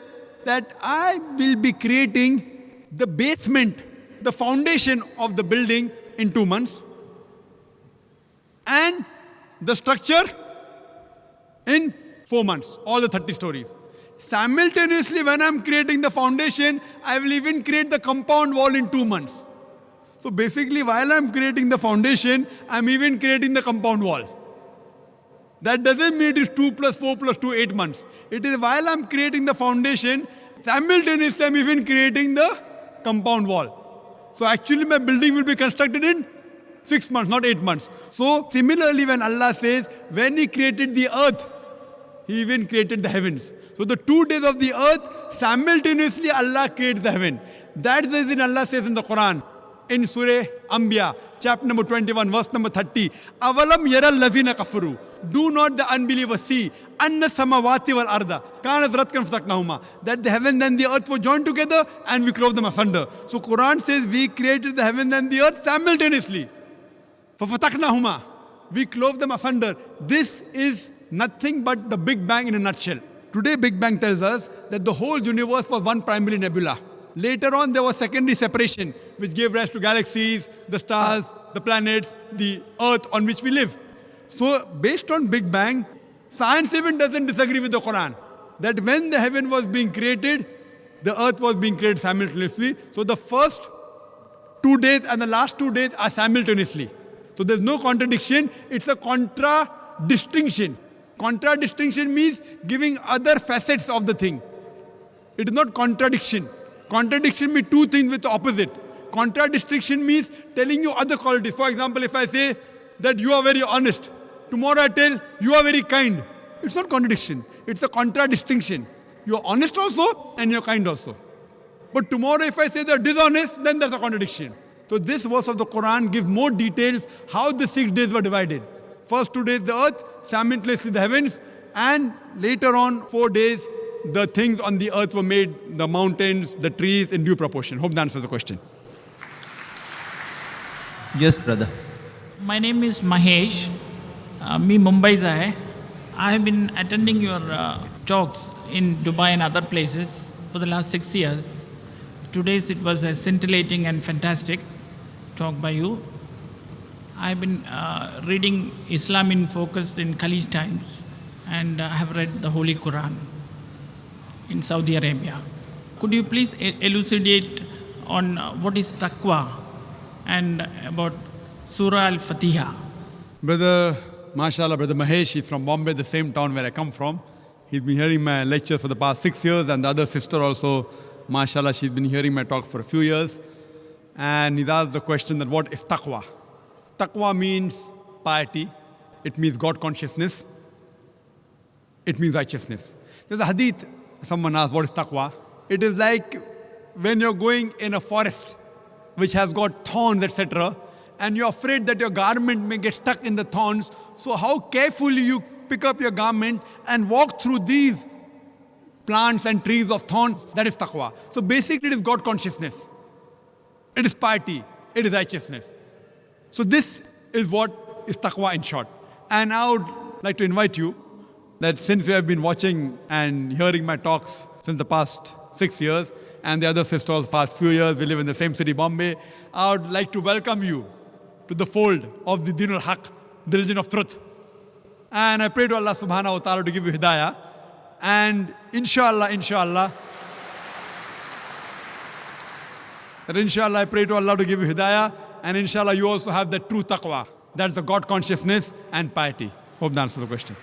that I will be creating the basement, the foundation of the building in 2 months, and the structure in 4 months, all the 30 stories. Simultaneously, when I'm creating the foundation, I will even create the compound wall in 2 months. So basically, while I'm creating the foundation, I'm even creating the compound wall. That doesn't mean it is 2 plus 4 plus 2, 8 months. It is while I'm creating the foundation, simultaneously I'm even creating the compound wall. So actually my building will be constructed in 6 months, not 8 months. So similarly, when Allah says, when He created the earth, He even created the heavens. So the 2 days of the earth, simultaneously Allah created the heaven. That is the reason Allah says in the Quran, in Surah Anbiya, chapter number 21, verse number 30, Avalam yaral lazina kafaru. Do not the unbelievers see anna samawati wal arda kanat ratkan fataknahuma, that the heaven and the earth were joined together and we clove them asunder. So Quran says we created the heaven and the earth simultaneously. Fafataknahuma, we clove them asunder. This is nothing but the Big Bang in a nutshell. Today Big Bang tells us that the whole universe was one primary nebula. Later on, there was secondary separation, which gave rise to galaxies, the stars, the planets, the earth on which we live. So, based on Big Bang, science even doesn't disagree with the Quran. That when the heaven was being created, the earth was being created simultaneously. So, the first 2 days and the last 2 days are simultaneously. So, there's no contradiction. It's a contradistinction. Contradistinction means giving other facets of the thing. It is not contradiction. Contradiction means two things with the opposite. Contradistinction means telling you other qualities. For example, if I say that you are very honest, tomorrow I tell you are very kind. It's not contradiction. It's a contradistinction. You are honest also and you are kind also. But tomorrow if I say they are dishonest, then there's a contradiction. So this verse of the Quran gives more details how the 6 days were divided. First 2 days the earth, simultaneously the heavens, and later on 4 days the things on the earth were made, the mountains, the trees in due proportion. Hope that answers the question. Yes, brother. My name is Mahesh. Me Mumbai's hai. I have been attending your talks in Dubai and other places for the last 6 years. Today's it was a scintillating and fantastic talk by you. I've been reading Islam in Focus in Khalij Times, and I have read the Holy Quran in Saudi Arabia. Could you please elucidate on what is taqwa and about Surah Al-Fatiha? Brother, mashallah, Brother Mahesh, he's from Bombay, the same town where I come from. He's been hearing my lecture for the past 6 years, and the other sister also, mashallah, she's been hearing my talk for a few years. And he's asked the question that what is taqwa? Taqwa means piety. It means God consciousness. It means righteousness. There's a hadith, someone asked, what is taqwa? It is like when you're going in a forest which has got thorns, etc., and you're afraid that your garment may get stuck in the thorns. So how carefully you pick up your garment and walk through these plants and trees of thorns, that is taqwa. So basically it is God consciousness. It is piety. It is righteousness. So this is what is taqwa in short. And I would like to invite you that since you have been watching and hearing my talks since the past 6 years, and the other sisters past few years, we live in the same city, Bombay, I would like to welcome you to the fold of the Din al-Haq, the religion of truth. And I pray to Allah subhanahu wa ta'ala to give you hidayah. And inshallah, I pray to Allah to give you hidayah. And inshallah, you also have the true taqwa. That's the God consciousness and piety. Hope that answers the question.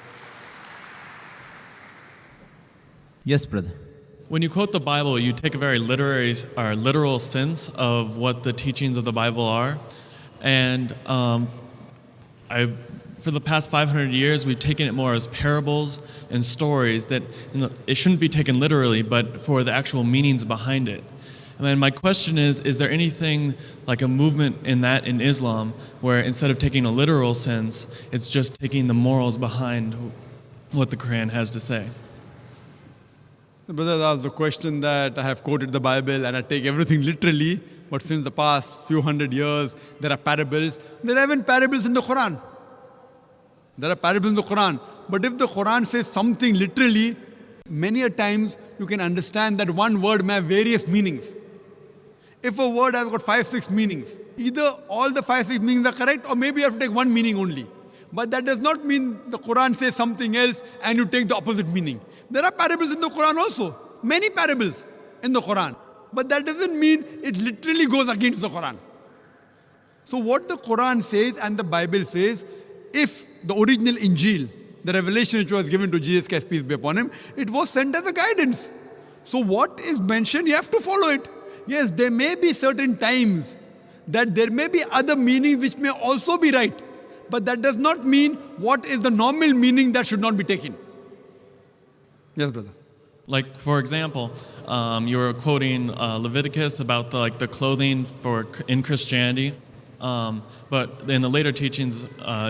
Yes, brother. When you quote the Bible, you take a very literal sense of what the teachings of the Bible are. And for the past 500 years, we've taken it more as parables and stories that it shouldn't be taken literally, but for the actual meanings behind it. And then my question is there anything like a movement in that in Islam where instead of taking a literal sense, it's just taking the morals behind what the Quran has to say? The brother asked the question that I have quoted the Bible and I take everything literally, but since the past few hundred years, there are parables. There are even parables in the Quran. There are parables in the Quran. But if the Quran says something literally, many a times you can understand that one word may have various meanings. If a word has got 5-6 meanings, either all the 5-6 meanings are correct or maybe you have to take one meaning only. But that does not mean the Quran says something else and you take the opposite meaning. There are parables in the Quran also. Many parables in the Quran. But that doesn't mean it literally goes against the Quran. So what the Quran says and the Bible says, if the original Injil, the revelation which was given to Jesus Christ, peace be upon him, it was sent as a guidance. So what is mentioned, you have to follow it. Yes, there may be certain times that there may be other meanings which may also be right. But that does not mean what is the normal meaning that should not be taken. Yes, brother. Like, for example, you were quoting Leviticus about the clothing in Christianity. But in the later teachings,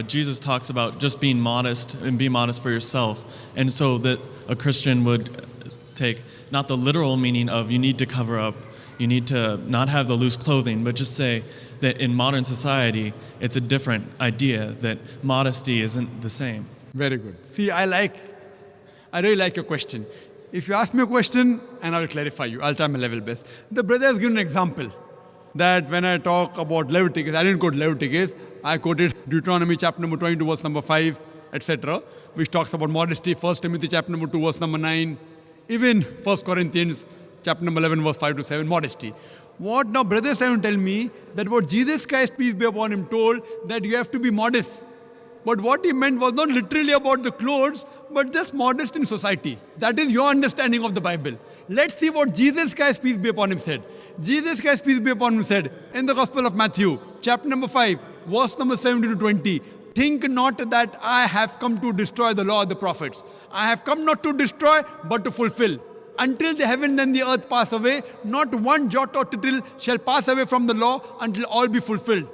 Jesus talks about just being modest and be modest for yourself. And so that a Christian would take not the literal meaning of you need to cover up, you need to not have the loose clothing, but just say that in modern society, it's a different idea, that modesty isn't the same. Very good. See, I really like your question. If you ask me a question, and I will clarify you, I'll try my level best. The brother has given an example that when I talk about Leviticus, I didn't quote Leviticus, I quoted Deuteronomy chapter number 22, verse number 5, etc., which talks about modesty, 1 Timothy chapter number 2, verse number 9, even 1 Corinthians chapter number 11, verse 5 to 7, modesty. What now brothers trying to tell me that what Jesus Christ, peace be upon him, told that you have to be modest. But what he meant was not literally about the clothes, but just modest in society. That is your understanding of the Bible. Let's see what Jesus Christ, peace be upon him, said. Jesus Christ, peace be upon him, said in the Gospel of Matthew, chapter number 5, verse number 17 to 20, think not that I have come to destroy the law of the prophets. I have come not to destroy, but to fulfill. Until the heaven and the earth pass away, not one jot or tittle shall pass away from the law until all be fulfilled.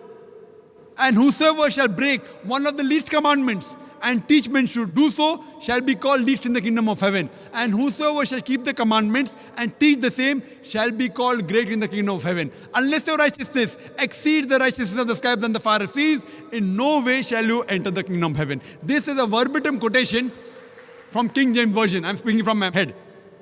And whosoever shall break one of the least commandments and teach men to do so shall be called least in the kingdom of heaven. And whosoever shall keep the commandments and teach the same shall be called great in the kingdom of heaven. Unless your righteousness exceeds the righteousness of the scribes and the Pharisees, in no way shall you enter the kingdom of heaven. This is a verbatim quotation from King James Version. I'm speaking from my head.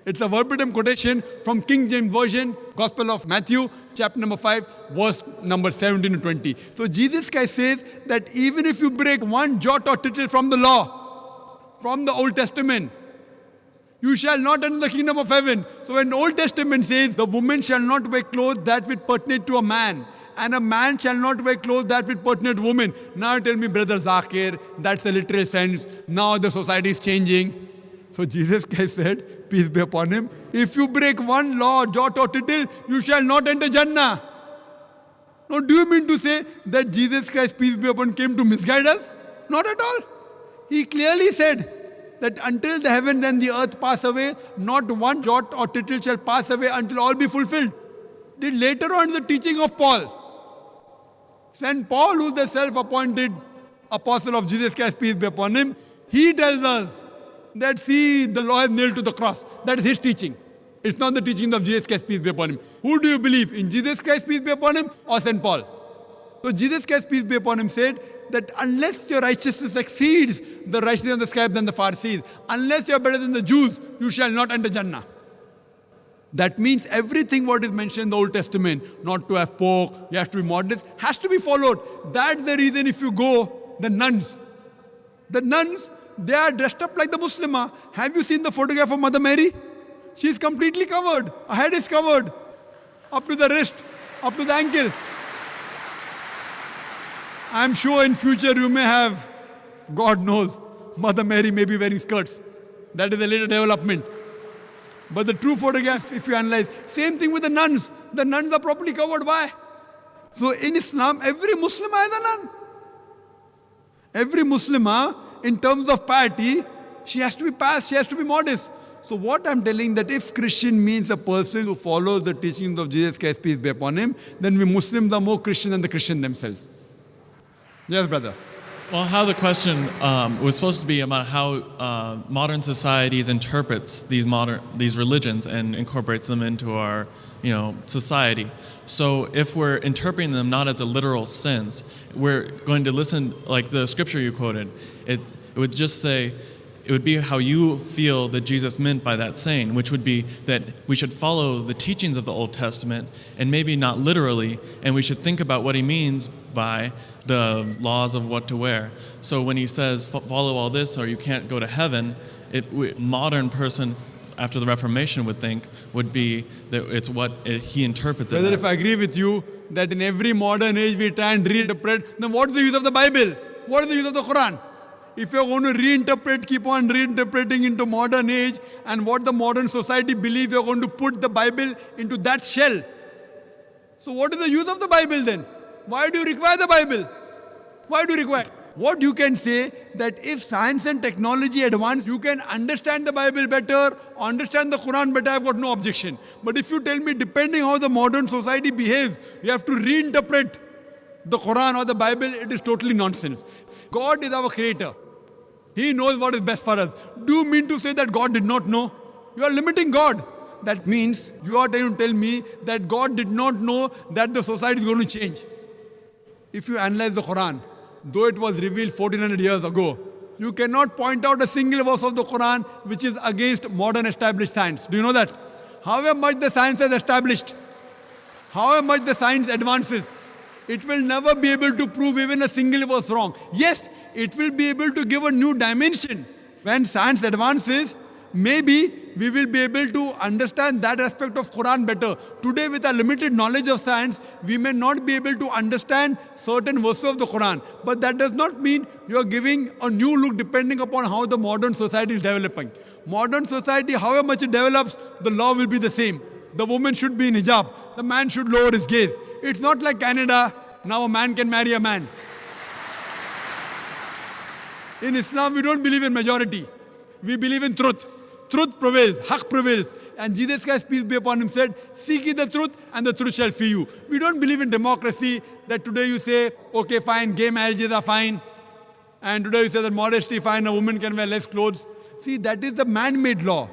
It's a verbatim quotation from King James Version, Gospel of Matthew, chapter number 5, verse number 17 to 20. So Jesus Christ says that even if you break one jot or tittle from the law, from the Old Testament, you shall not enter the kingdom of heaven. So when the Old Testament says the woman shall not wear clothes that which pertain to a man, and a man shall not wear clothes that which pertain to woman. Now tell me, Brother Zakir, that's the literal sense. Now the society is changing. So Jesus Christ said, peace be upon him, if you break one law, jot or tittle, you shall not enter Jannah. Now do you mean to say that Jesus Christ, peace be upon him, came to misguide us? Not at all. He clearly said that until the heaven and the earth pass away, not one jot or tittle shall pass away until all be fulfilled. Then later on the teaching of Paul, St. Paul, who is the self-appointed apostle of Jesus Christ, peace be upon him, he tells us that see, the law is nailed to the cross. That is his teaching. It's not the teaching of Jesus Christ, peace be upon him. Who do you believe? In Jesus Christ, peace be upon him, or St. Paul? So Jesus Christ, peace be upon him, said that unless your righteousness exceeds the righteousness of the scribes and the Pharisees, unless you are better than the Jews, you shall not enter Jannah. That means everything what is mentioned in the Old Testament, not to have pork, you have to be modest, has to be followed. That's the reason if you go, the nuns, they are dressed up like the Muslimah. Have you seen the photograph of Mother Mary? She is completely covered. Her head is covered. Up to the wrist, up to the ankle. I am sure in future you may have, God knows, Mother Mary may be wearing skirts. That is a later development. But the true photographs, if you analyze, same thing with the nuns. The nuns are properly covered. Why? So in Islam, every Muslimah is a nun. Every Muslimah, in terms of piety, she has to be pious, she has to be modest. So what I'm telling that if Christian means a person who follows the teachings of Jesus Christ, peace be upon him, then we Muslims are more Christian than the Christian themselves. Yes, brother. Well, how the question was supposed to be about how modern societies interprets these religions and incorporates them into our, society. So if we're interpreting them not as a literal sense, we're going to listen, like the scripture you quoted. It would just say, it would be how you feel that Jesus meant by that saying, which would be that we should follow the teachings of the Old Testament and maybe not literally, and we should think about what he means by the laws of what to wear. So when he says follow all this or you can't go to heaven, modern person after the Reformation would think would be that it's what he interprets it as. Brother, if I agree with you that in every modern age we try and reinterpret, then what is the use of the Bible? What is the use of the Quran? If you're going to reinterpret, keep on reinterpreting into modern age and what the modern society believes, you're going to put the Bible into that shell. So what is the use of the Bible then? Why do you require the Bible? Why do you require? What you can say that if science and technology advance, you can understand the Bible better, understand the Quran better, I've got no objection. But if you tell me depending how the modern society behaves, you have to reinterpret the Quran or the Bible, it is totally nonsense. God is our creator. He knows what is best for us. Do you mean to say that God did not know? You are limiting God. That means you are trying to tell me that God did not know that the society is going to change. If you analyze the Quran, though it was revealed 1400 years ago, you cannot point out a single verse of the Quran which is against modern established science. Do you know that? However much the science has established, however much the science advances, it will never be able to prove even a single verse wrong. Yes, it will be able to give a new dimension. When science advances, maybe we will be able to understand that aspect of Quran better. Today, with our limited knowledge of science, we may not be able to understand certain verses of the Quran. But that does not mean you are giving a new look depending upon how the modern society is developing. Modern society, however much it develops, the law will be the same. The woman should be in hijab. The man should lower his gaze. It's not like Canada, now a man can marry a man. In Islam, we don't believe in majority. We believe in truth. Truth prevails, haq prevails. And Jesus Christ, peace be upon him, said, seek ye the truth and the truth shall free you. We don't believe in democracy, that today you say, okay, fine, gay marriages are fine. And today you say that modesty fine, a woman can wear less clothes. See, that is the man-made law.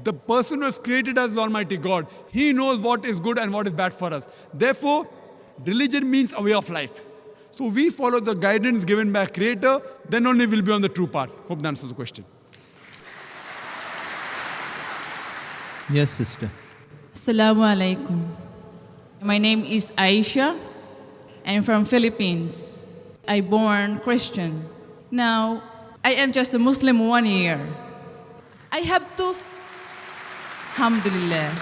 The person who has created us is Almighty God. He knows what is good and what is bad for us. Therefore, religion means a way of life. So we follow the guidance given by a Creator, then only we'll be on the true path. Hope that answers the question. Yes, sister. Assalamu alaikum. My name is Aisha. I'm from Philippines. I born Christian. Now, I am just a Muslim 1 year. I have two, alhamdulillah.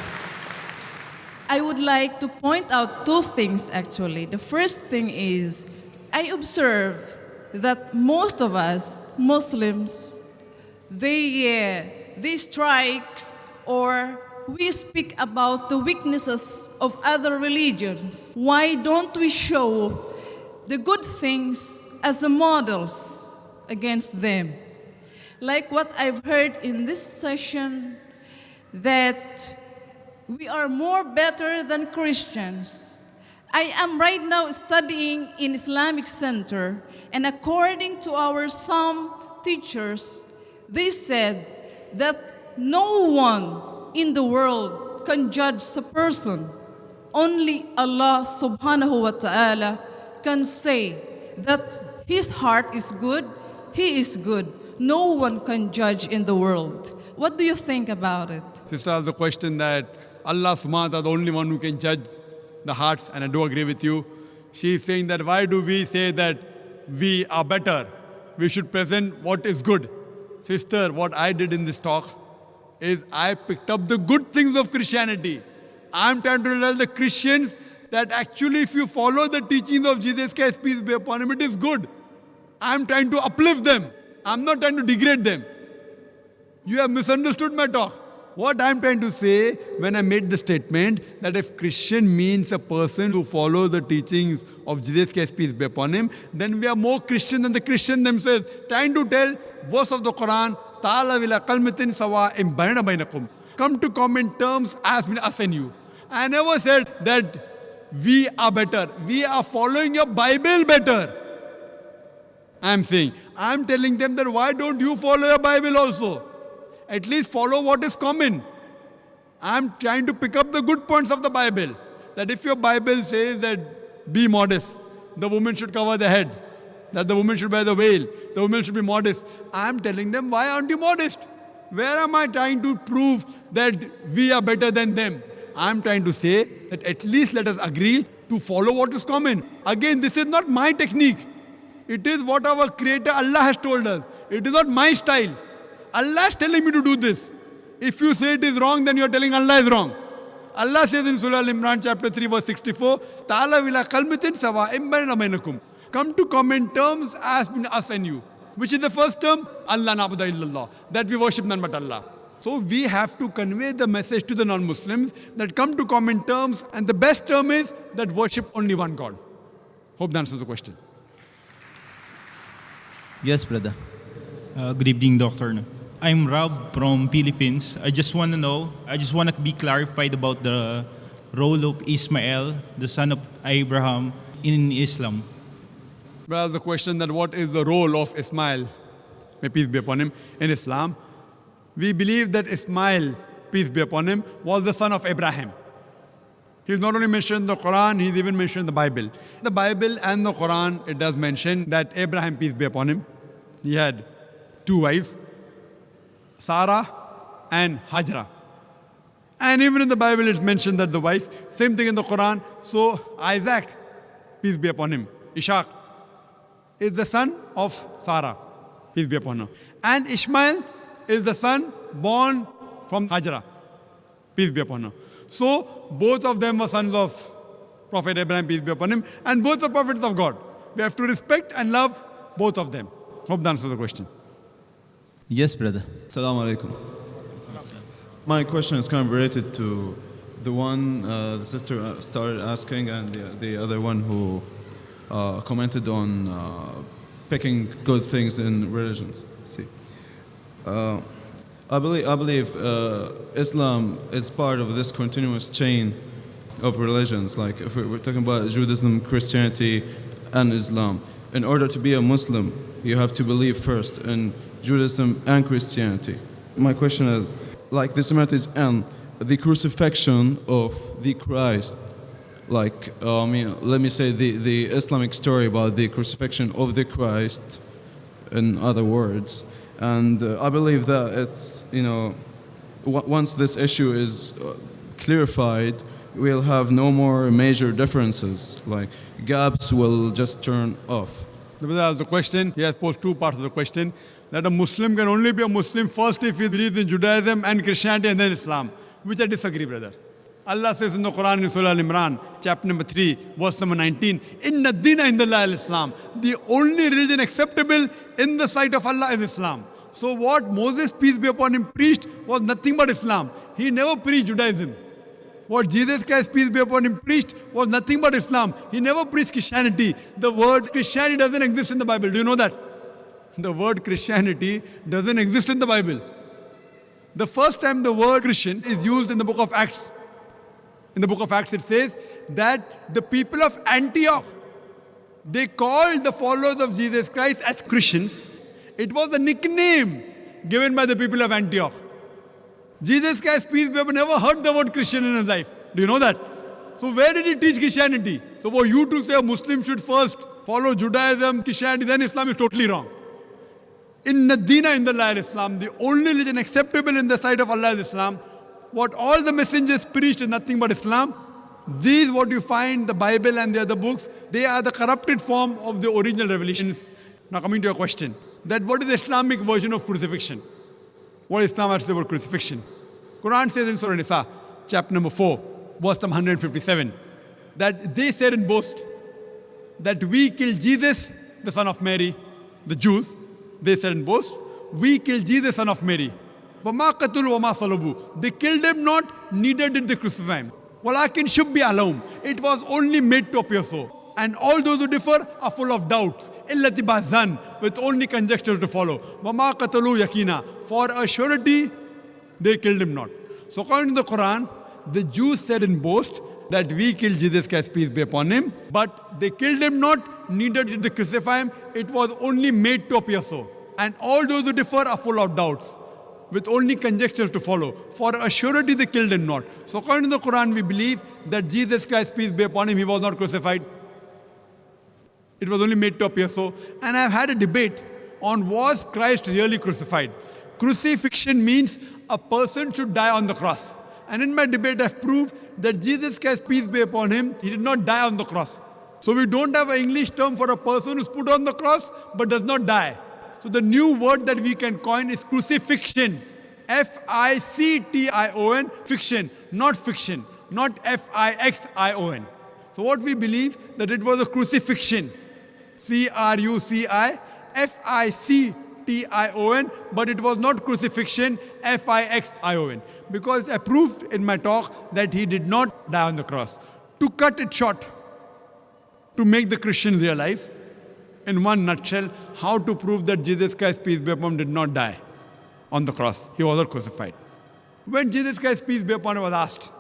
I would like to point out two things actually. The first thing is, I observe that most of us Muslims, they strikes or we speak about the weaknesses of other religions. Why don't we show the good things as the models against them? Like what I've heard in this session, that we are more better than Christians. I am right now studying in Islamic Center, and according to our some teachers, they said that no one in the world can judge a person. Only Allah subhanahu wa ta'ala can say that his heart is good, he is good. No one can judge in the world. What do you think about it? Sister asked the question that Allah subhanahu wa ta'ala is the only one who can judge the hearts, and I do agree with you. She is saying that why do we say that we are better? We should present what is good. Sister, what I did in this talk is I picked up the good things of Christianity. I'm trying to tell the Christians that actually if you follow the teachings of Jesus Christ, peace be upon him, it is good. I'm trying to uplift them. I'm not trying to degrade them. You have misunderstood my talk. What I'm trying to say when I made the statement that if Christian means a person who follows the teachings of Jesus Christ, peace be upon him, then we are more Christian than the Christian themselves. Trying to tell verse of the Quran, Ta'ala wila qalmitin sawa imbayna bainakum. Come to common terms as between us and you. I never said that we are better. We are following your Bible better. I'm saying, I'm telling them that why don't you follow your Bible also? At least follow what is common. I'm trying to pick up the good points of the Bible. That if your Bible says that be modest, the woman should cover the head, that the woman should wear the veil, the woman should be modest. I'm telling them, why aren't you modest? Where am I trying to prove that we are better than them? I'm trying to say that at least let us agree to follow what is common. Again, this is not my technique. It is what our Creator Allah has told us. It is not my style. Allah is telling me to do this. If you say it is wrong, then you are telling Allah is wrong. Allah says in Surah Al-Imran chapter 3 verse 64, Ta'ala wila qalmitin sawa imbayna bainakum. Come to common terms as between us and you. Which is the first term? Allah na'budu illallah. That we worship none but Allah. So we have to convey the message to the non-Muslims that come to common terms, and the best term is that worship only one God. Hope that answers the question. Yes, brother. Good evening, Doctor. I'm Rob from Philippines. I just want to be clarified about the role of Ismail, the son of Abraham, in Islam. Well, the question that what is the role of Ismail, may peace be upon him, in Islam. We believe that Ismail, peace be upon him, was the son of Abraham. He's not only mentioned in the Quran, he's even mentioned in the Bible. The Bible and the Quran, it does mention that Abraham, peace be upon him, he had two wives, Sarah and Hajra. And even in the Bible, it's mentioned that the wife, same thing in the Quran. So Isaac, peace be upon him, Ishaq, is the son of Sarah, peace be upon her. And Ishmael is the son born from Hajra, peace be upon her. So both of them were sons of Prophet Abraham, peace be upon him, and both are prophets of God. We have to respect and love both of them. Hope that answers the question. Yes, brother. Assalamu alaikum. My question is kind of related to the one the sister started asking, and the other one who commented on picking good things in religions. See, I believe Islam is part of this continuous chain of religions. Like if we're talking about Judaism, Christianity, and Islam, in order to be a Muslim, you have to believe first in Judaism and Christianity. My question is, like the similarities and the crucifixion of the Christ, like, let me say the Islamic story about the crucifixion of the Christ, in other words. And I believe that it's, once this issue is clarified, we'll have no more major differences, like gaps will just turn off. The brother asked the question, he has posed two parts of the question, that a Muslim can only be a Muslim first if he believes in Judaism and Christianity and then Islam, which I disagree, brother. Allah says in the Quran in Surah Al-Imran, chapter number 3, verse number 19, Inna dina indallah al-Islam. The only religion acceptable in the sight of Allah is Islam. So what Moses, peace be upon him, preached was nothing but Islam. He never preached Judaism. What Jesus Christ, peace be upon him, preached was nothing but Islam. He never preached Christianity. The word Christianity doesn't exist in the Bible. Do you know that? The word Christianity doesn't exist in the Bible. The first time the word Christian is used in the book of Acts. In the book of Acts it says that the people of Antioch, they called the followers of Jesus Christ as Christians. It was a nickname given by the people of Antioch. Jesus Christ, peace be upon him, never heard the word Christian in his life. Do you know that? So where did he teach Christianity? So for you to say a Muslim should first follow Judaism, Christianity, then Islam is totally wrong. Inna dina indallah al-Islam. The only religion acceptable in the sight of Allah is Islam. What all the messengers preached is nothing but Islam. These, what you find, the Bible and the other books, they are the corrupted form of the original revelations. Now coming to your question, that what is the Islamic version of crucifixion? What Islam has to say about crucifixion? Quran says in Surah Nisa, chapter number 4, verse number 157, that they said in boast that we killed Jesus, the son of Mary, the Jews. They said in boast, we killed Jesus, son of Mary. وَمَا قَتُلُوا وَمَا صَلُبُوا. They killed him not, neither did they crucify him. وَلَكِنْ شُبِّهَ لَهُمْ. It was only made to appear so. And all those who differ are full of doubts. إِلَّا اتِّبَاعَ الظَّنِّ. With only conjecture to follow. وَمَا قَتَلُوا يَقِينًا. For a surety, they killed him not. So according to the Quran, the Jews said in boast that we killed Jesus Christ, peace be upon him. But they killed him not, neither did they crucify him. It was only made to appear so. And all those who differ are full of doubts, with only conjectures to follow. For a surety they killed him not. So according to the Quran, we believe that Jesus Christ, peace be upon him, he was not crucified. It was only made to appear so. And I've had a debate on, was Christ really crucified? Crucifixion means a person should die on the cross. And in my debate, I've proved that Jesus Christ, peace be upon him, he did not die on the cross. So we don't have an English term for a person who's put on the cross but does not die. So the new word that we can coin is crucifixion. F-I-C-T-I-O-N, fiction, not fiction, not F-I-X-I-O-N. So what we believe, that it was a crucifixion. C-R-U-C-I-F-I-C-T-I-O-N, but it was not crucifixion, F-I-X-I-O-N. Because I proved in my talk that he did not die on the cross. To cut it short, to make the Christians realize, in one nutshell, how to prove that Jesus Christ, peace be upon him, did not die on the cross. He was not crucified. When Jesus Christ, peace be upon him, was asked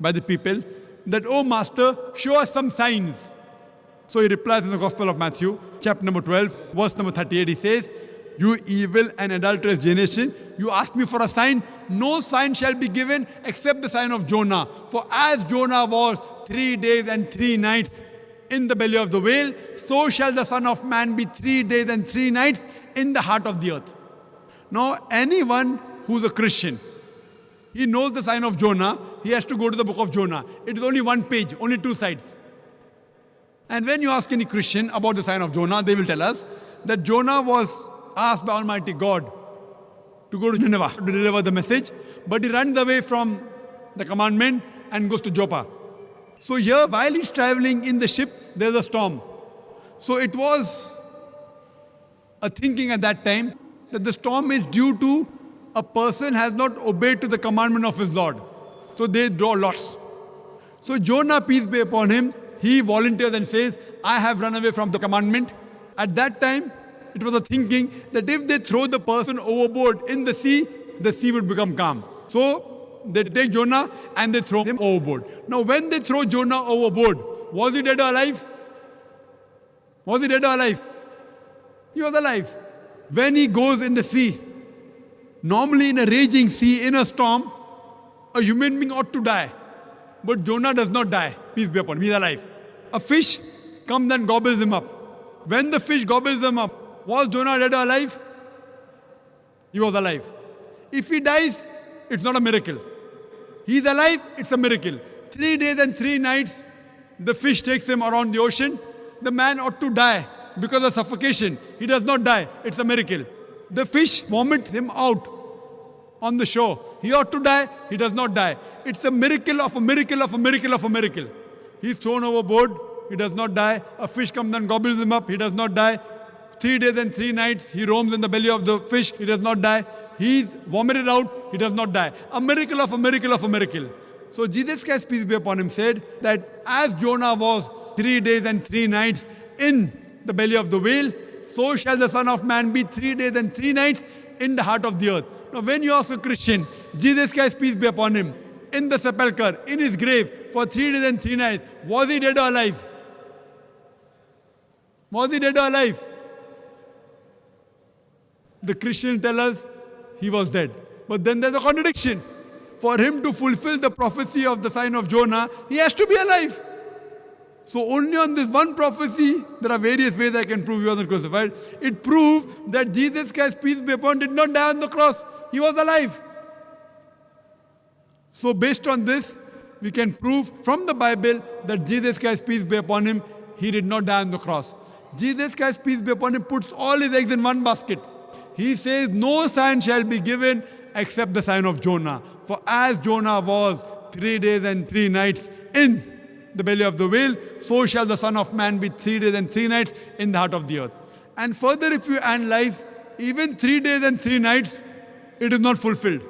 by the people that, "Oh Master, show us some signs." So he replies in the Gospel of Matthew, chapter number 12, verse number 38, he says, "You evil and adulterous generation, you ask me for a sign. No sign shall be given except the sign of Jonah. For as Jonah was 3 days and 3 nights in the belly of the whale, so shall the Son of Man be 3 days and 3 nights in the heart of the earth." Now, anyone who's a Christian, he knows the sign of Jonah, he has to go to the book of Jonah. It is only one page, only 2 sides. And when you ask any Christian about the sign of Jonah, they will tell us that Jonah was asked by Almighty God to go to Nineveh to deliver the message, but he runs away from the commandment and goes to Joppa. So here, while he's traveling in the ship, there's a storm. So it was a thinking at that time that the storm is due to a person has not obeyed to the commandment of his Lord. So they draw lots. So Jonah, peace be upon him, he volunteers and says, "I have run away from the commandment." At that time, it was a thinking that if they throw the person overboard in the sea would become calm. So they take Jonah and they throw him overboard. Now when they throw Jonah overboard, was he dead or alive? Was he dead or alive? He was alive. When he goes in the sea, normally in a raging sea, in a storm, a human being ought to die. But Jonah does not die. Peace be upon him. He is alive. A fish comes and gobbles him up. When the fish gobbles him up, was Jonah dead or alive? He was alive. If he dies, it's not a miracle. He is alive, it's a miracle. 3 days and 3 nights, the fish takes him around the ocean. The man ought to die because of suffocation. He does not die. It's a miracle. The fish vomits him out on the shore. He ought to die. He does not die. It's a miracle of a miracle of a miracle of a miracle. He's thrown overboard. He does not die. A fish comes and gobbles him up. He does not die. 3 days and 3 nights, he roams in the belly of the fish. He does not die. He's vomited out. He does not die. A miracle of a miracle of a miracle. So Jesus Christ, peace be upon him, said that as Jonah was 3 days and 3 nights in the belly of the whale, so shall the Son of Man be 3 days and 3 nights in the heart of the earth. Now when you ask a Christian, Jesus Christ, peace be upon him, in the sepulchre, in his grave, for 3 days and 3 nights, was he dead or alive? Was he dead or alive? The Christians tell us he was dead. But then there's a contradiction. For him to fulfill the prophecy of the sign of Jonah, he has to be alive. So only on this one prophecy, there are various ways I can prove he wasn't crucified. It proves that Jesus Christ, peace be upon him, did not die on the cross. He was alive. So based on this, we can prove from the Bible that Jesus Christ, peace be upon him, he did not die on the cross. Jesus Christ, peace be upon him, puts all his eggs in one basket. He says, no sign shall be given except the sign of Jonah. For as Jonah was 3 days and 3 nights in the belly of the whale, so shall the Son of Man be 3 days and 3 nights in the heart of the earth. And further, if you analyze, even 3 days and 3 nights, it is not fulfilled.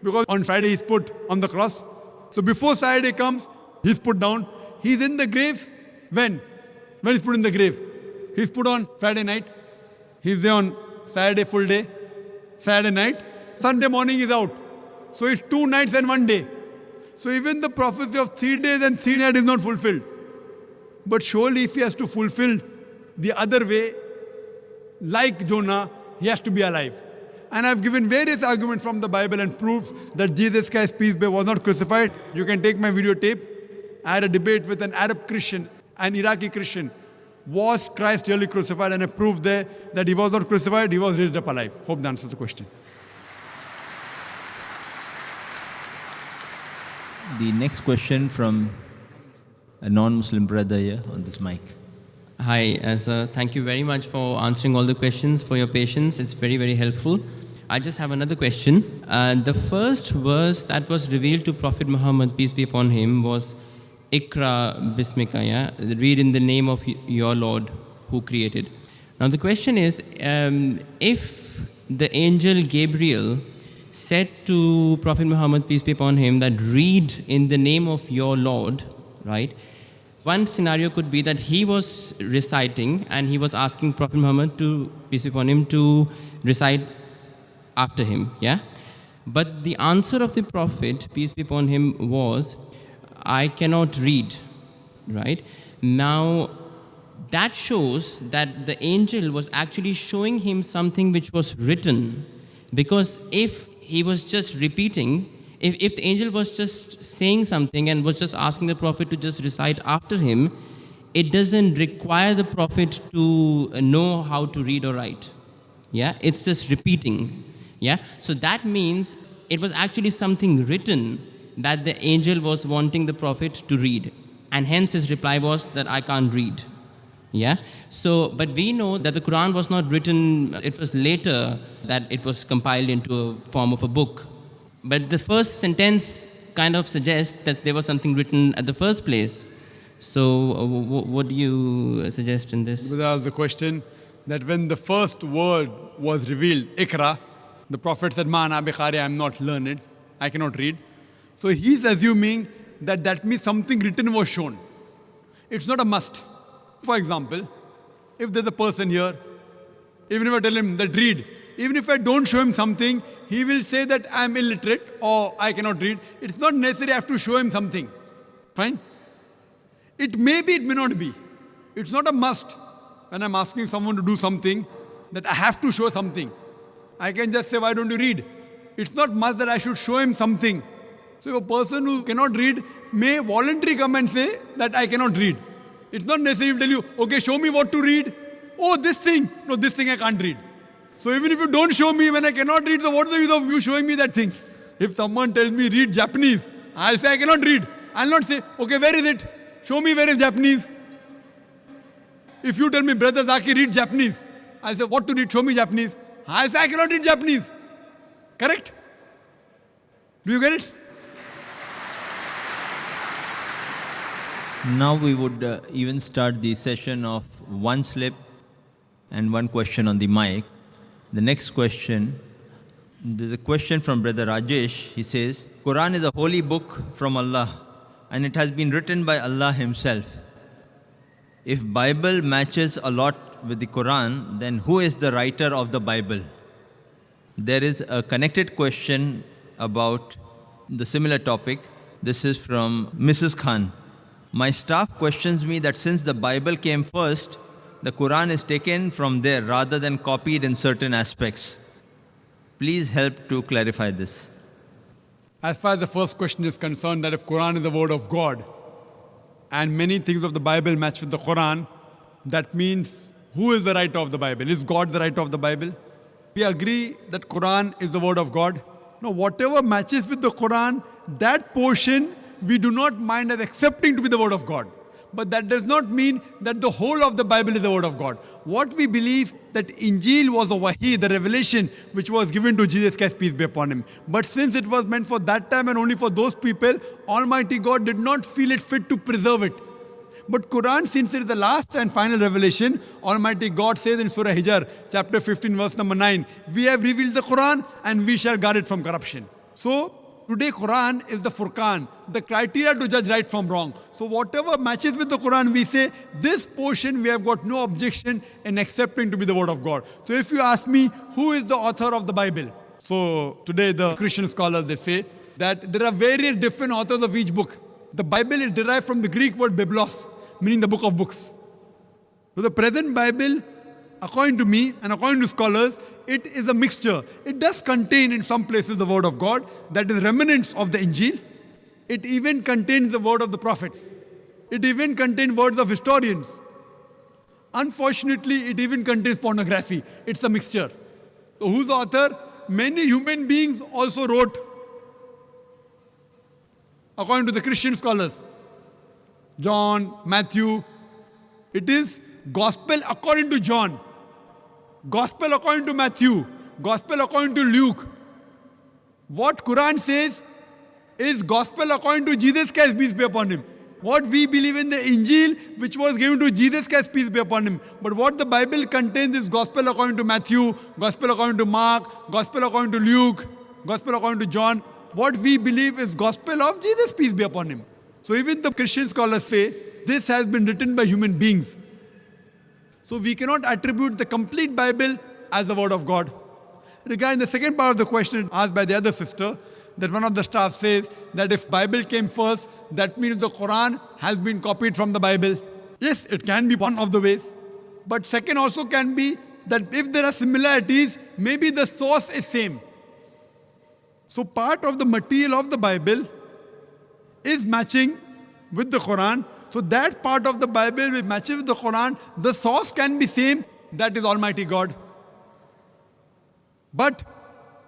Because on Friday he's put on the cross. So before Saturday comes, he's put down. He's in the grave. When? When he's put in the grave? He's put on Friday night. He's there on Saturday full day. Saturday night. Sunday morning he's out. So it's 2 nights and 1 day. So even the prophecy of 3 days and 3 nights is not fulfilled. But surely if he has to fulfill the other way, like Jonah, he has to be alive. And I've given various arguments from the Bible and proofs that Jesus Christ, peace be, was not crucified. You can take my videotape. I had a debate with an Arab Christian, an Iraqi Christian. Was Christ really crucified? And I proved there that he was not crucified, he was raised up alive. Hope that answers the question. The next question from a non-Muslim brother here on this mic. Hi, sir. Thank you very much for answering all the questions, for your patience. It's very, very helpful. I just have another question. The first verse that was revealed to Prophet Muhammad, peace be upon him, was Ikra Bismika, yeah? Read in the name of your Lord who created. Now the question is, if the angel Gabriel said to Prophet Muhammad, peace be upon him, that read in the name of your Lord, right? One scenario could be that he was reciting and he was asking Prophet Muhammad to, peace be upon him, to recite after him, yeah? But the answer of the Prophet, peace be upon him, was, I cannot read, right? Now, that shows that the angel was actually showing him something which was written. Because if he was just repeating, if the angel was just saying something and was just asking the Prophet to just recite after him, it doesn't require the Prophet to know how to read or write. Yeah, it's just repeating. Yeah, so that means it was actually something written that the angel was wanting the Prophet to read. And hence his reply was that I can't read. Yeah, so, but we know that the Quran was not written, it was later that it was compiled into a form of a book. But the first sentence kind of suggests that there was something written at the first place. So what do you suggest in this? That was the question, that when the first word was revealed, Ikra, the Prophet said, Ma ana biqari, I am not learned, I cannot read. So he's assuming that that means something written was shown. It's not a must. For example, if there's a person here, even if I tell him that read, even if I don't show him something, he will say that I'm illiterate or I cannot read. It's not necessary I have to show him something. Fine? It may be, it may not be. It's not a must. when I'm asking someone to do something, that I have to show something. I can just say, why don't you read? It's not much that I should show him something. So if a person who cannot read may voluntarily come and say that I cannot read. It's not necessary to tell you, okay, show me what to read. Oh, this thing. No, this thing I can't read. So even if you don't show me when I cannot read, so what's the use of you showing me that thing? If someone tells me read Japanese, I'll say I cannot read. I'll not say, okay, where is it? Show me where is Japanese. If you tell me, Brother Zaki, read Japanese, I'll say, what to read? Show me Japanese. I'll say I cannot read Japanese. Correct? Do you get it? Now we would even start the session of one slip and one question on the mic. The next question, there's a question from Brother Rajesh. He says, Quran is a holy book from Allah and it has been written by Allah Himself. If Bible matches a lot with the Quran, then who is the writer of the Bible? There is a connected question about the similar topic. This is from Mrs. Khan. My staff questions me that since the Bible came first, the Quran is taken from there rather than copied in certain aspects. Please help to clarify this. As far as the first question is concerned, that if Quran is the word of God and many things of the Bible match with the Quran, that means who is the writer of the Bible? Is God the writer of the Bible? We agree that Quran is the word of God. Now, whatever matches with the Quran, that portion we do not mind as accepting to be the word of God. But that does not mean that the whole of the Bible is the word of God. What we believe that Injil was a wahi, the revelation which was given to Jesus Christ, peace be upon him. But since it was meant for that time and only for those people, Almighty God did not feel it fit to preserve it. But Quran, since it is the last and final revelation, Almighty God says in Surah Hijr, chapter 15, verse number 9, we have revealed the Quran and we shall guard it from corruption. So, today Quran is the Furqan, the criteria to judge right from wrong. So whatever matches with the Quran, we say, this portion we have got no objection in accepting to be the word of God. So if you ask me, who is the author of the Bible? So today the Christian scholars, they say that there are various different authors of each book. The Bible is derived from the Greek word biblos, meaning the book of books. So the present Bible, according to me and according to scholars, it is a mixture. It does contain in some places the word of God, that is remnants of the Injil. It even contains the word of the prophets. It even contains words of historians. Unfortunately, it even contains pornography. It's a mixture. So who's the author? Many human beings also wrote, according to the Christian scholars. John, Matthew. It is gospel according to John. Gospel according to Matthew, Gospel according to Luke. What Quran says is Gospel according to Jesus Christ, peace be upon him. What we believe in the Injil, which was given to Jesus Christ, peace be upon him. But what the Bible contains is Gospel according to Matthew, Gospel according to Mark, Gospel according to Luke, Gospel according to John. What we believe is Gospel of Jesus, peace be upon him. So even the Christian scholars say, this has been written by human beings. So we cannot attribute the complete Bible as the word of God. Regarding the second part of the question asked by the other sister, that one of the staff says that if Bible came first, that means the Quran has been copied from the Bible. Yes, it can be one of the ways. But second also can be that if there are similarities, maybe the source is same. So part of the material of the Bible is matching with the Quran. So that part of the Bible which matches with the Quran, the source can be same, that is Almighty God. But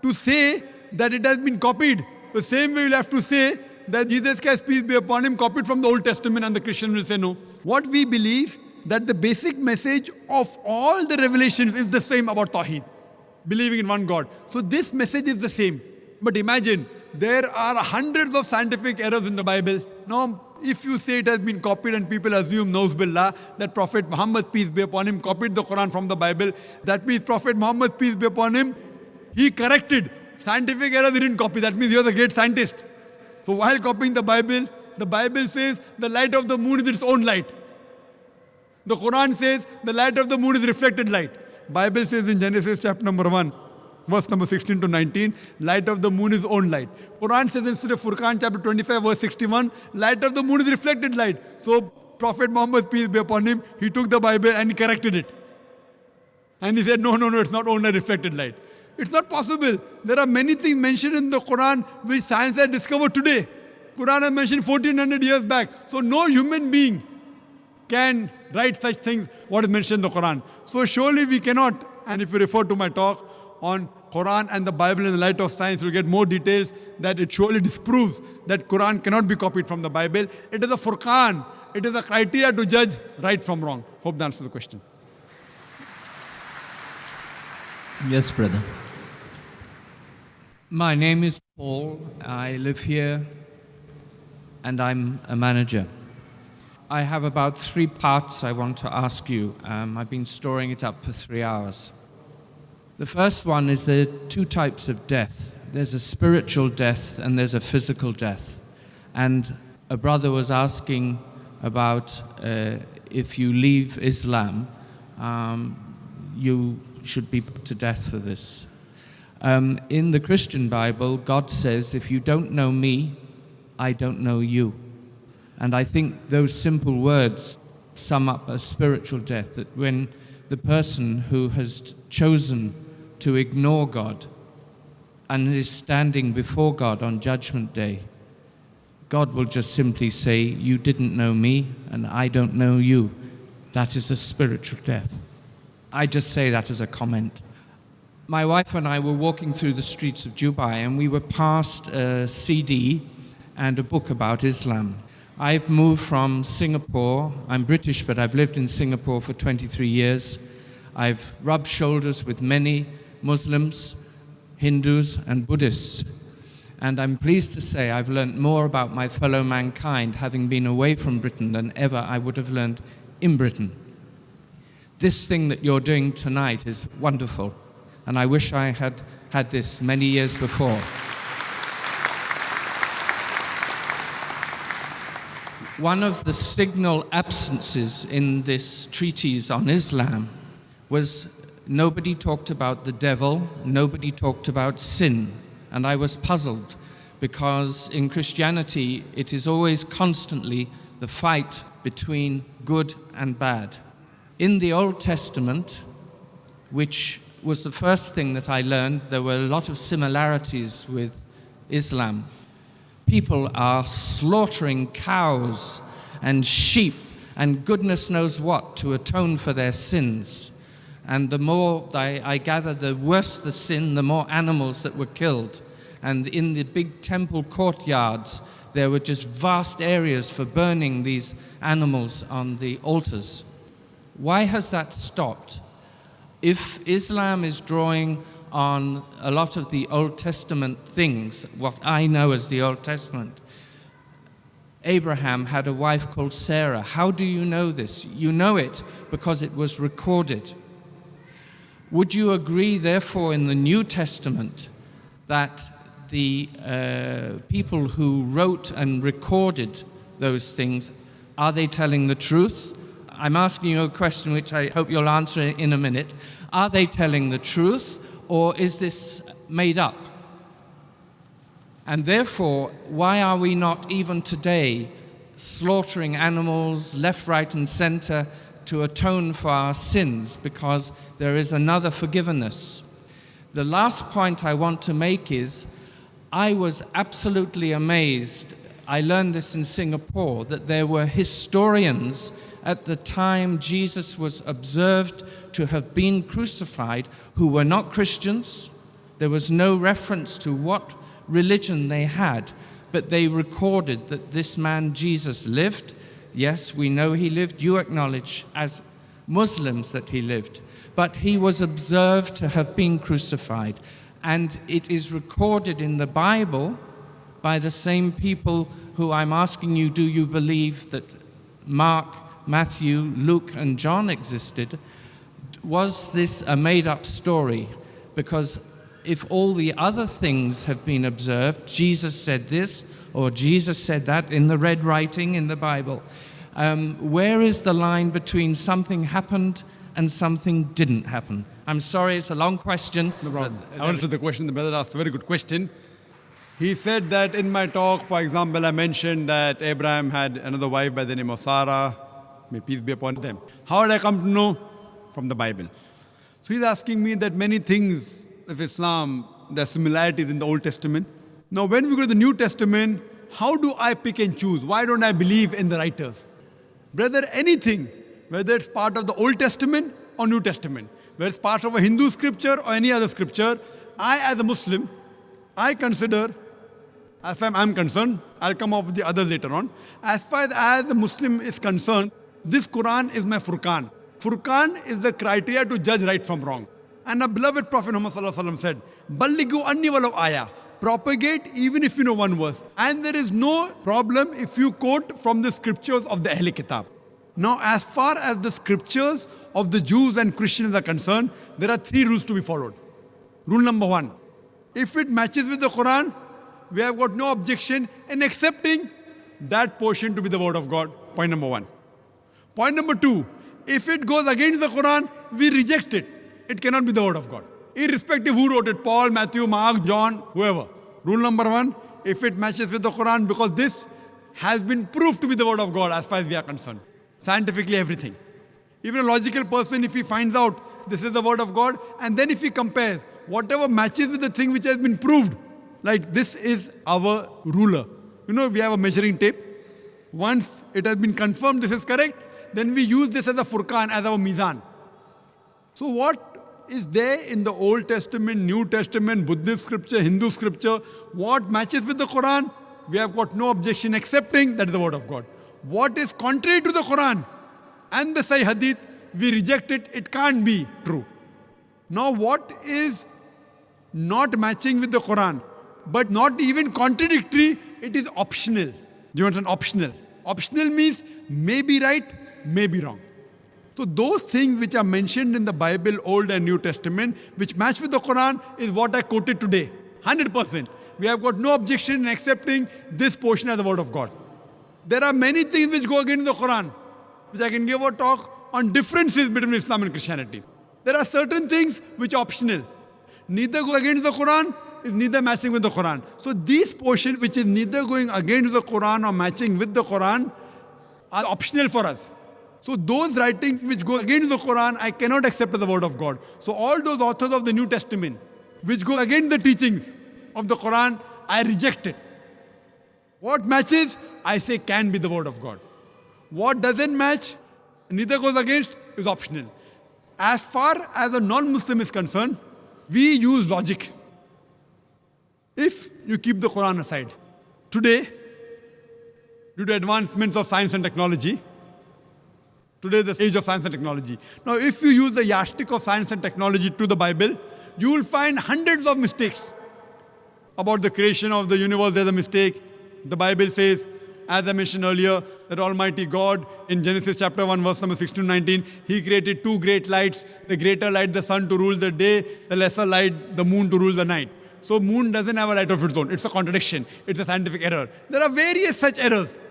to say that it has been copied, the same way you'll have to say that Jesus Christ, peace be upon him, copied from the Old Testament, and the Christian will say no. What we believe, that the basic message of all the revelations is the same about Tawheed, believing in one God. So this message is the same. But imagine, there are hundreds of scientific errors in the Bible. Now, if you say it has been copied and people assume, Nauzubillah, that Prophet Muhammad, peace be upon him, copied the Quran from the Bible, that means Prophet Muhammad, peace be upon him, he corrected. Scientific errors he didn't copy. That means he was a great scientist. So while copying the Bible says the light of the moon is its own light. The Quran says the light of the moon is reflected light. Bible says in Genesis chapter number 1, verse number 16 to 19, light of the moon is own light. Quran says in Surah Furqan chapter 25 verse 61, light of the moon is reflected light. So Prophet Muhammad, peace be upon him, he took the Bible and he corrected it. And he said, no, it's not only reflected light. It's not possible. There are many things mentioned in the Quran which science has discovered today. Quran has mentioned 1400 years back. So no human being can write such things, what is mentioned in the Quran. So surely we cannot, and if you refer to my talk on Quran and the Bible in the light of science, you'll get more details that it surely disproves that Quran cannot be copied from the Bible. It is a Furqan. It is a criteria to judge right from wrong. Hope that answers the question. Yes, brother. My name is Paul. I live here and I'm a manager. I have about 3 parts I want to ask you. I've been storing it up for 3 hours. The first one is there are 2 types of death. There's a spiritual death and there's a physical death. And a brother was asking about if you leave Islam, you should be put to death for this. In the Christian Bible, God says, if you don't know me, I don't know you. And I think those simple words sum up a spiritual death, that when the person who has chosen to ignore God and is standing before God on Judgment Day, God will just simply say, you didn't know me and I don't know you. That is a spiritual death. I just say that as a comment. My wife and I were walking through the streets of Dubai and we were past a CD and a book about Islam. I've moved from Singapore. I'm British, but I've lived in Singapore for 23 years. I've rubbed shoulders with many Muslims, Hindus, and Buddhists. And I'm pleased to say I've learned more about my fellow mankind having been away from Britain than ever I would have learned in Britain. This thing that you're doing tonight is wonderful, and I wish I had had this many years before. One of the signal absences in this treatise on Islam was nobody talked about the devil, nobody talked about sin. And I was puzzled because in Christianity it is always constantly the fight between good and bad. In the Old Testament, which was the first thing that I learned, there were a lot of similarities with Islam. People are slaughtering cows and sheep and goodness knows what to atone for their sins. And the more I gather, the worse the sin, the more animals that were killed. And in the big temple courtyards, there were just vast areas for burning these animals on the altars. Why has that stopped? If Islam is drawing on a lot of the Old Testament things, what I know as the Old Testament, Abraham had a wife called Sarah. How do you know this? You know it because it was recorded. Would you agree, therefore, in the New Testament that the people who wrote and recorded those things, are they telling the truth? I'm asking you a question which I hope you'll answer in a minute. Are they telling the truth, or is this made up? And therefore, why are we not even today slaughtering animals left, right, and center to atone for our sins, because there is another forgiveness? The last point I want to make is, I was absolutely amazed, I learned this in Singapore, that there were historians at the time Jesus was observed to have been crucified who were not Christians. There was no reference to what religion they had, but they recorded that this man Jesus lived. Yes, we know he lived. You acknowledge as Muslims that he lived. But he was observed to have been crucified. And it is recorded in the Bible by the same people who I'm asking you, do you believe that Mark, Matthew, Luke, and John existed? Was this a made-up story? Because if all the other things have been observed, Jesus said this, or Jesus said that in the red writing in the Bible, where is the line between something happened and something didn't happen? I'm sorry, it's a long question. No problem. I answered the question. The brother asked a very good question. He said that in my talk, for example, I mentioned that Abraham had another wife by the name of Sarah. may peace be upon them. How did I come to know? From the Bible. So he's asking me that many things of Islam, there are similarities in the Old Testament. Now when we go to the New Testament, how do I pick and choose? Why don't I believe in the writers? Brother, anything, whether it's part of the Old Testament or New Testament, whether it's part of a Hindu scripture or any other scripture, I as a Muslim, I consider, as far as I'm concerned, I'll come up with the others later on. As far as a Muslim is concerned, this Quran is my Furqan. Furqan is the criteria to judge right from wrong. And our beloved Prophet Muhammad said, Ballighu anni walau ayah. Propagate even if you know one verse. And there is no problem if you quote from the scriptures of the Ahl Kitab. Now, as far as the scriptures of the Jews and Christians are concerned, there are 3 rules to be followed. Rule number 1, if it matches with the Quran, we have got no objection in accepting that portion to be the word of God. Point number 1. Point number 2, if it goes against the Quran, we reject it. It cannot be the word of God. Irrespective who wrote it, Paul, Matthew, Mark, John, whoever. Rule number 1, if it matches with the Quran, because this has been proved to be the word of God as far as we are concerned. Scientifically, everything. Even a logical person, if he finds out this is the word of God, and then if he compares whatever matches with the thing which has been proved, like this is our ruler. You know, we have a measuring tape. Once it has been confirmed this is correct, then we use this as a Furqan, as our Mizan. So what is there in the Old Testament, New Testament, Buddhist scripture, Hindu scripture, what matches with the Quran, we have got no objection accepting that is the word of God. What is contrary to the Quran and the Sahih Hadith, we reject it, it can't be true. Now what is not matching with the Quran, but not even contradictory, it is optional. Do you understand? Optional. Optional means may be right, may be wrong. So those things which are mentioned in the Bible, Old and New Testament, which match with the Quran, is what I quoted today. 100%. We have got no objection in accepting this portion as the word of God. There are many things which go against the Quran, which I can give a talk on differences between Islam and Christianity. There are certain things which are optional. Neither go against the Quran, is neither matching with the Quran. So these portions which is neither going against the Quran or matching with the Quran are optional for us. So those writings which go against the Quran, I cannot accept as the word of God. So all those authors of the New Testament, which go against the teachings of the Quran, I reject it. What matches, I say can be the word of God. What doesn't match, neither goes against, is optional. As far as a non-Muslim is concerned, we use logic. If you keep the Quran aside, today, due to advancements of science and technology, today is the age of science and technology. Now, if you use the yardstick of science and technology to the Bible, you will find hundreds of mistakes. About the creation of the universe, there's a mistake. The Bible says, as I mentioned earlier, that Almighty God, in Genesis chapter 1, verse number 16 to 19, He created 2 great lights. The greater light, the sun, to rule the day. The lesser light, the moon, to rule the night. So moon doesn't have a light of its own. It's a contradiction. It's a scientific error. There are various such errors.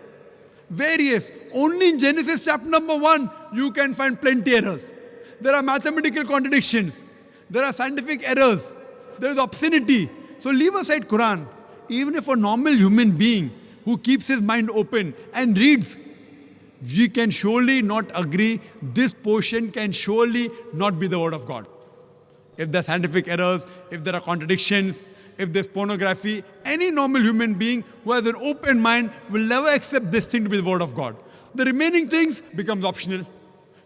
Various. Only in Genesis chapter number 1, you can find plenty errors. There are mathematical contradictions. There are scientific errors. There is obscenity. So leave aside Quran. Even if a normal human being who keeps his mind open and reads, we can surely not agree, this portion can surely not be the word of God. If there are scientific errors, if there are contradictions, if there's pornography, any normal human being who has an open mind will never accept this thing to be the word of God. The remaining things becomes optional.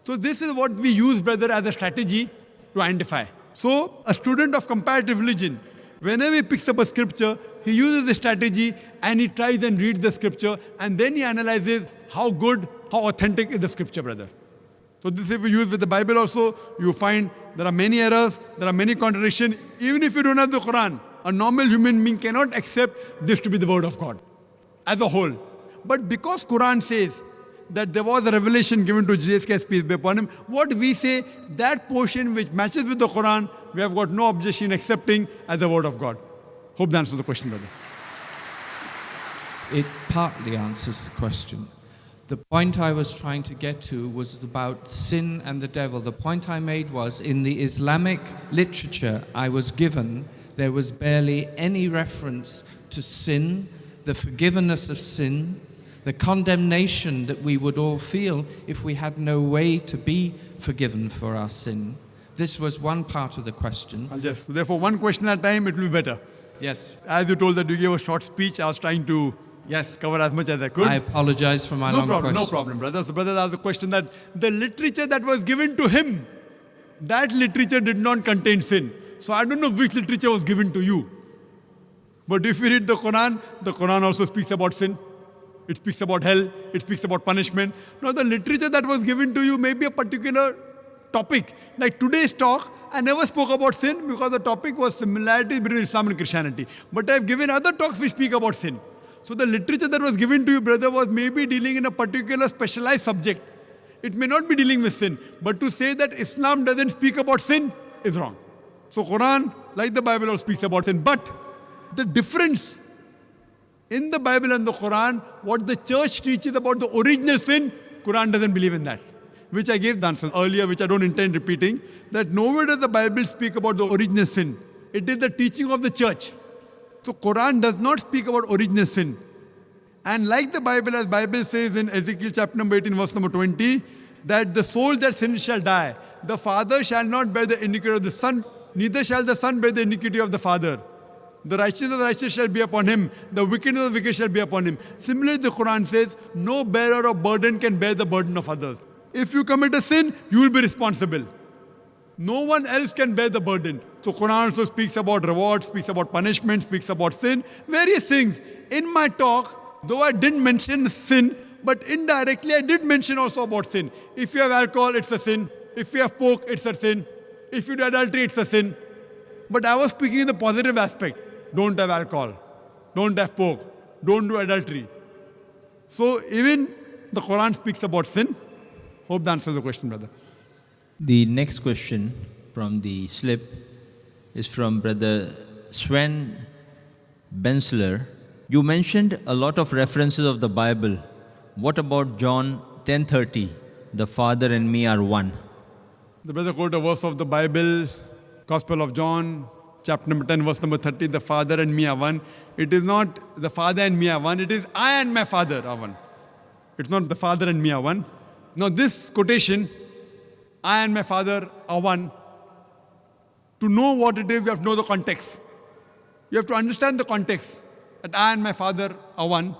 So this is what we use, brother, as a strategy to identify. So a student of comparative religion, whenever he picks up a scripture, he uses the strategy and he tries and reads the scripture and then he analyzes how good, how authentic is the scripture, brother. So this if we use with the Bible also, you find there are many errors, there are many contradictions. Even if you don't have the Quran, a normal human being cannot accept this to be the word of God as a whole. But because Quran says that there was a revelation given to Jesus Christ, peace be upon him, what we say, that portion which matches with the Quran, we have got no objection accepting as the word of God. Hope that answers the question, brother. It partly answers the question. The point I was trying to get to was about sin and the devil. The point I made was, in the Islamic literature I was given, there was barely any reference to sin, the forgiveness of sin, the condemnation that we would all feel if we had no way to be forgiven for our sin. This was one part of the question. Yes, so therefore one question at a time, it will be better. Yes. As you told that you gave a short speech, I was trying to cover as much as I could. I apologize for my long question. No problem, brother. So brother asked the question that the literature that was given to him, that literature did not contain sin. So I don't know which literature was given to you. But if you read the Quran also speaks about sin. It speaks about hell. It speaks about punishment. Now the literature that was given to you may be a particular topic. Like today's talk, I never spoke about sin because the topic was similarity between Islam and Christianity. But I've given other talks which speak about sin. So the literature that was given to you, brother, was maybe dealing in a particular specialized subject. It may not be dealing with sin. But to say that Islam doesn't speak about sin is wrong. So Quran, like the Bible, also speaks about sin. But the difference in the Bible and the Quran, what the church teaches about the original sin, Quran doesn't believe in that. Which I gave the answer earlier, which I don't intend repeating, that nowhere does the Bible speak about the original sin. It is the teaching of the church. So Quran does not speak about original sin. And like the Bible, as Bible says in Ezekiel chapter number 18, verse number 20, that the soul that sins shall die. The father shall not bear the iniquity of the son, neither shall the son bear the iniquity of the father. The righteousness of the righteous shall be upon him. The wickedness of the wicked shall be upon him. Similarly, the Quran says, no bearer of burden can bear the burden of others. If you commit a sin, you will be responsible. No one else can bear the burden. So Quran also speaks about reward, speaks about punishment, speaks about sin, various things. In my talk, though I didn't mention sin, but indirectly I did mention also about sin. If you have alcohol, it's a sin. If you have pork, it's a sin. If you do adultery, it's a sin. But I was speaking in the positive aspect. Don't have alcohol. Don't have pork. Don't do adultery. So even the Quran speaks about sin. Hope that answers the question, brother. The next question from the slip is from Brother Sven Bensler. You mentioned a lot of references of the Bible. What about John 10:30? The Father and me are one. The brother quoted a verse of the Bible, Gospel of John, chapter number 10, verse number 30, the Father and me are one. It is not the Father and me are one, it is I and my Father are one. It's not the Father and me are one. Now this quotation, I and my Father are one, to know what it is, you have to know the context. You have to understand the context, that I and my Father are one.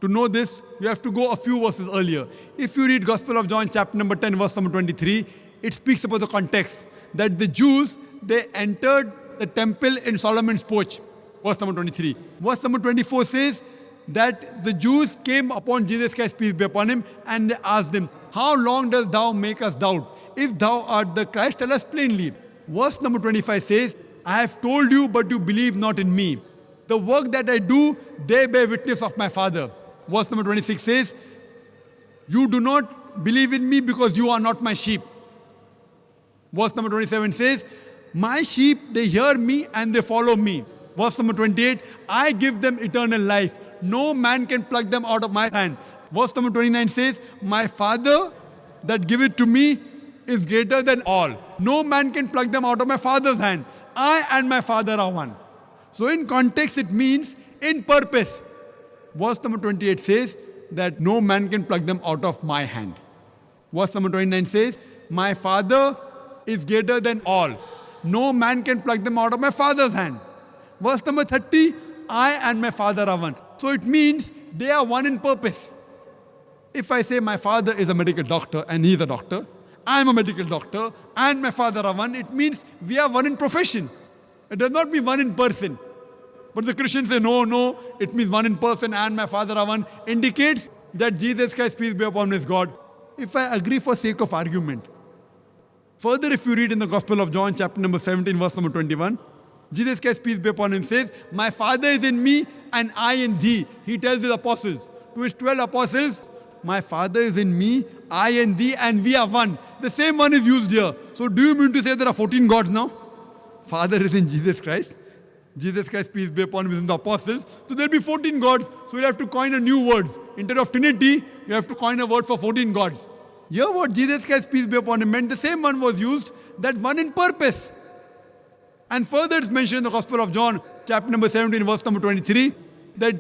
To know this, you have to go a few verses earlier. If you read Gospel of John, chapter number 10, verse number 23, it speaks about the context, that the Jews, they entered the temple in Solomon's porch. Verse number 23. Verse number 24 says that the Jews came upon Jesus Christ, peace be upon him, and they asked him, how long dost thou make us doubt? If thou art the Christ, tell us plainly. Verse number 25 says, I have told you, but you believe not in me. The work that I do, they bear witness of my Father. Verse number 26 says, you do not believe in me because you are not my sheep. Verse number 27 says, my sheep, they hear me and they follow me. Verse number 28, I give them eternal life. No man can pluck them out of my hand. Verse number 29 says, my Father that giveth to me is greater than all. No man can pluck them out of my Father's hand. I and my Father are one. So in context, it means in purpose. Verse number 28 says that no man can pluck them out of my hand. Verse number 29 says, my Father is greater than all. No man can pluck them out of my Father's hand. Verse number 30, I and my Father are one. So it means they are one in purpose. If I say my father is a medical doctor and he is a doctor, I am a medical doctor and my father are one, it means we are one in profession. It does not mean one in person. But the Christians say, no, it means one in person and my Father are one, indicates that Jesus Christ, peace be upon him, is God. If I agree for sake of argument. Further, if you read in the Gospel of John, chapter number 17, verse number 21, Jesus Christ, peace be upon him, says, my Father is in me and I in thee. He tells his apostles, to his 12 apostles, my Father is in me, I in thee, and we are one. The same one is used here. So do you mean to say there are 14 gods now? Father is in Jesus Christ. Jesus Christ, peace be upon him, is in the apostles. So there will be 14 gods. So you have to coin a new word. Instead of Trinity, you have to coin a word for 14 gods. Here what Jesus Christ, peace be upon him, meant the same one was used, that one in purpose. And further it's mentioned in the Gospel of John, chapter number 17, verse number 23, that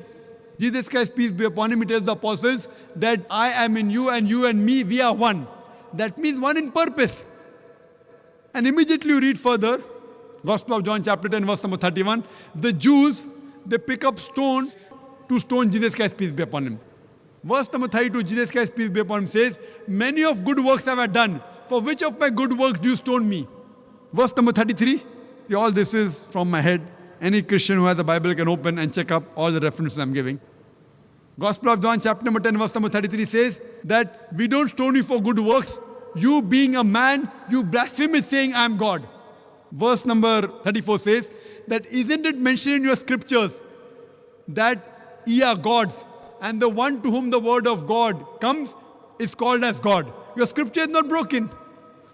Jesus Christ, peace be upon him, he tells the apostles that I am in you and you and me, we are one. That means one in purpose. And immediately you read further, Gospel of John chapter 10 verse number 31, the Jews, they pick up stones to stone Jesus Christ, peace be upon him. Verse number 32, Jesus Christ, peace be upon him, says, many of good works have I done. For which of my good works do you stone me? Verse number 33, all this is from my head. Any Christian who has a Bible can open and check up all the references I'm giving. Gospel of John chapter number 10 verse number 33 says that we don't stone you for good works. You being a man, you blaspheme saying I am God. Verse number 34 says that isn't it mentioned in your scriptures that ye are gods and the one to whom the word of God comes is called as God. Your scripture is not broken.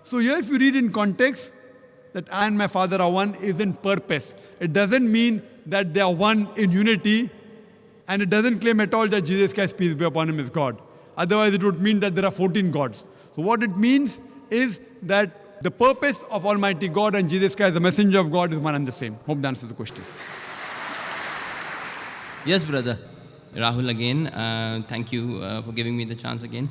So here if you read in context, that I and my Father are one is in purpose. It doesn't mean that they are one in unity, and it doesn't claim at all that Jesus Christ, peace be upon him, is God. Otherwise it would mean that there are 14 gods. So what it means is that the purpose of Almighty God and Jesus Christ, the messenger of God, is one and the same. Hope that answers the question. Yes, brother. Rahul again, thank you for giving me the chance again.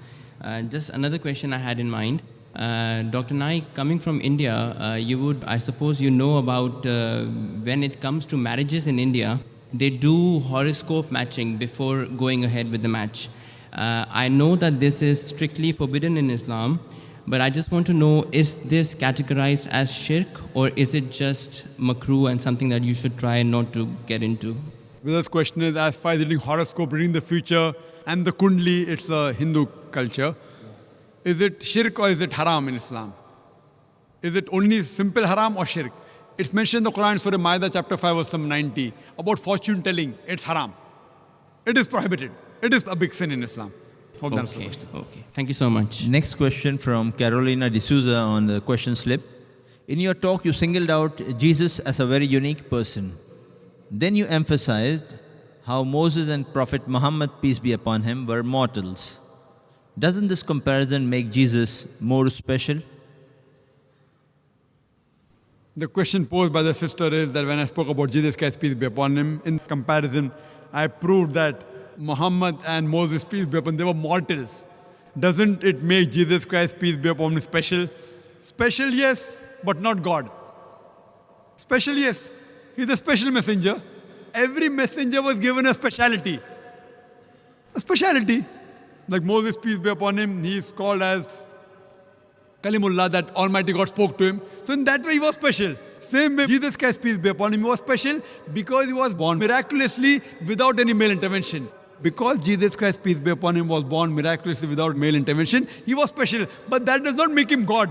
Just another question I had in mind. Dr. Naik, coming from India, you would, I suppose you know about when it comes to marriages in India, they do horoscope matching before going ahead with the match. I know that this is strictly forbidden in Islam, but I just want to know, is this categorized as shirk or is it just makruh and something that you should try not to get into? This question is as far as reading horoscope, reading the future, and the Kundli, it's a Hindu culture. Is it shirk or is it haram in Islam? Is it only simple haram or shirk? It's mentioned in the Quran, Surah Ma'idah, chapter 5, verse 90, about fortune telling. It's haram. It is prohibited. It is a big sin in Islam. Hope that's the question. Okay. Thank you so much. Next question from Carolina D'Souza on the question slip. In your talk, you singled out Jesus as a very unique person. Then you emphasized how Moses and Prophet Muhammad, peace be upon him, were mortals. Doesn't this comparison make Jesus more special? The question posed by the sister is that when I spoke about Jesus Christ, peace be upon him, in comparison, I proved that Muhammad and Moses, peace be upon him, they were mortals. Doesn't it make Jesus Christ, peace be upon him, special? Special, yes, but not God. Special, yes. He's a special messenger. Every messenger was given a speciality. A speciality. Like Moses, peace be upon him, he is called as Kalimullah, that Almighty God spoke to him. So in that way he was special. Same way Jesus Christ, peace be upon him, he was special because he was born miraculously without any male intervention. Because Jesus Christ, peace be upon him, was born miraculously without male intervention, he was special. But that does not make him God.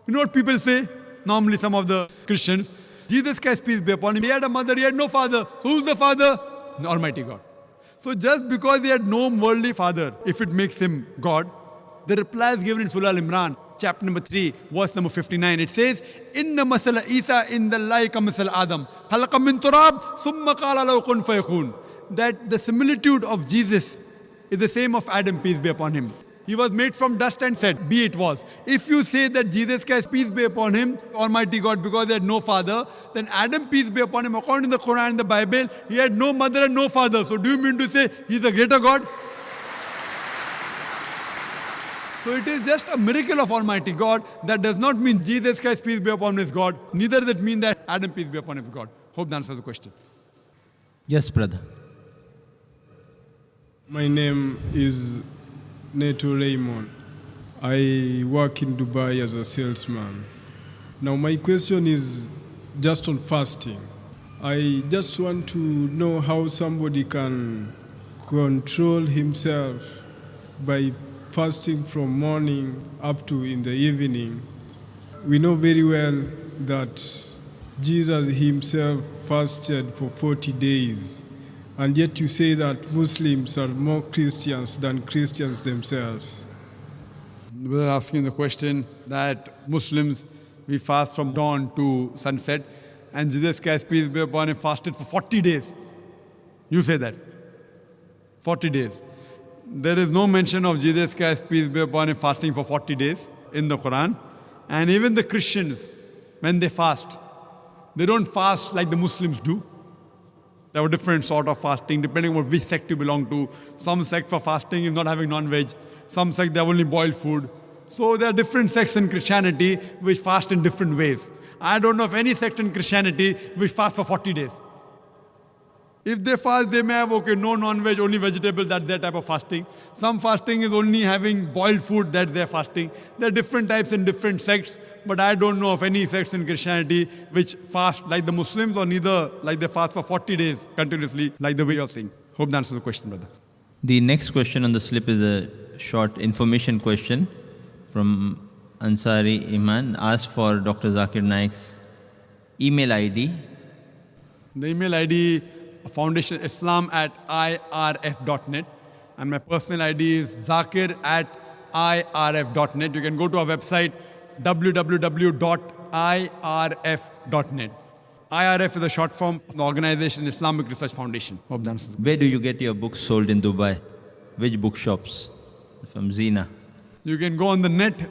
You know what people say? Normally some of the Christians, Jesus Christ, peace be upon him, he had a mother, he had no father. So who's the father? The Almighty God. So just because he had no worldly father, if it makes him God, the reply is given in Surah Al-Imran, chapter number 3, verse number 59. It says, Inna masala Isa inda Allahi ka masala Adam, khalaqa min turab, summa qala lahu kun fayakun. That the similitude of Jesus is the same of Adam, peace be upon him. He was made from dust and said, be it was. If you say that Jesus Christ, peace be upon him, Almighty God, because he had no father, then Adam, peace be upon him, according to the Quran and the Bible, he had no mother and no father. So do you mean to say he's a greater God? So it is just a miracle of Almighty God. That does not mean Jesus Christ, peace be upon him, is God. Neither does it mean that Adam, peace be upon him, is God. Hope that answers the question. Yes, brother. My name is Neto Raymond. I work in Dubai as a salesman. Now my question is just on fasting. I just want to know how somebody can control himself by fasting from morning up to in the evening. We know very well that Jesus himself fasted for 40 days. And yet you say that Muslims are more Christians than Christians themselves. We're asking the question that Muslims, we fast from dawn to sunset, and Jesus Christ, peace be upon him, fasted for 40 days. You say that. 40 days. There is no mention of Jesus Christ, peace be upon him, fasting for 40 days in the Quran. And even the Christians, when they fast, they don't fast like the Muslims do. There were different sort of fasting depending on which sect you belong to. Some sect for fasting is not having non-veg. Some sect they have only boiled food. So there are different sects in Christianity which fast in different ways. I don't know of any sect in Christianity which fast for 40 days. If they fast, they may have, no non-veg, only vegetables, that's their type of fasting. Some fasting is only having boiled food, that's their fasting. There are different types in different sects, but I don't know of any sects in Christianity which fast like the Muslims, or neither like they fast for 40 days continuously, like the way you're saying. Hope that answers the question, brother. The next question on the slip is a short information question from Ansari Iman. Asked for Dr. Zakir Naik's email ID. The email ID, Foundation Islam @irf.net, and my personal ID is zakir@irf.net. You can go to our website www.irf.net. IRF is a short form of the Organization Islamic Research Foundation. Hope that answers. Where do you get your books sold in Dubai? Which bookshops? From Zina. You can go on the net,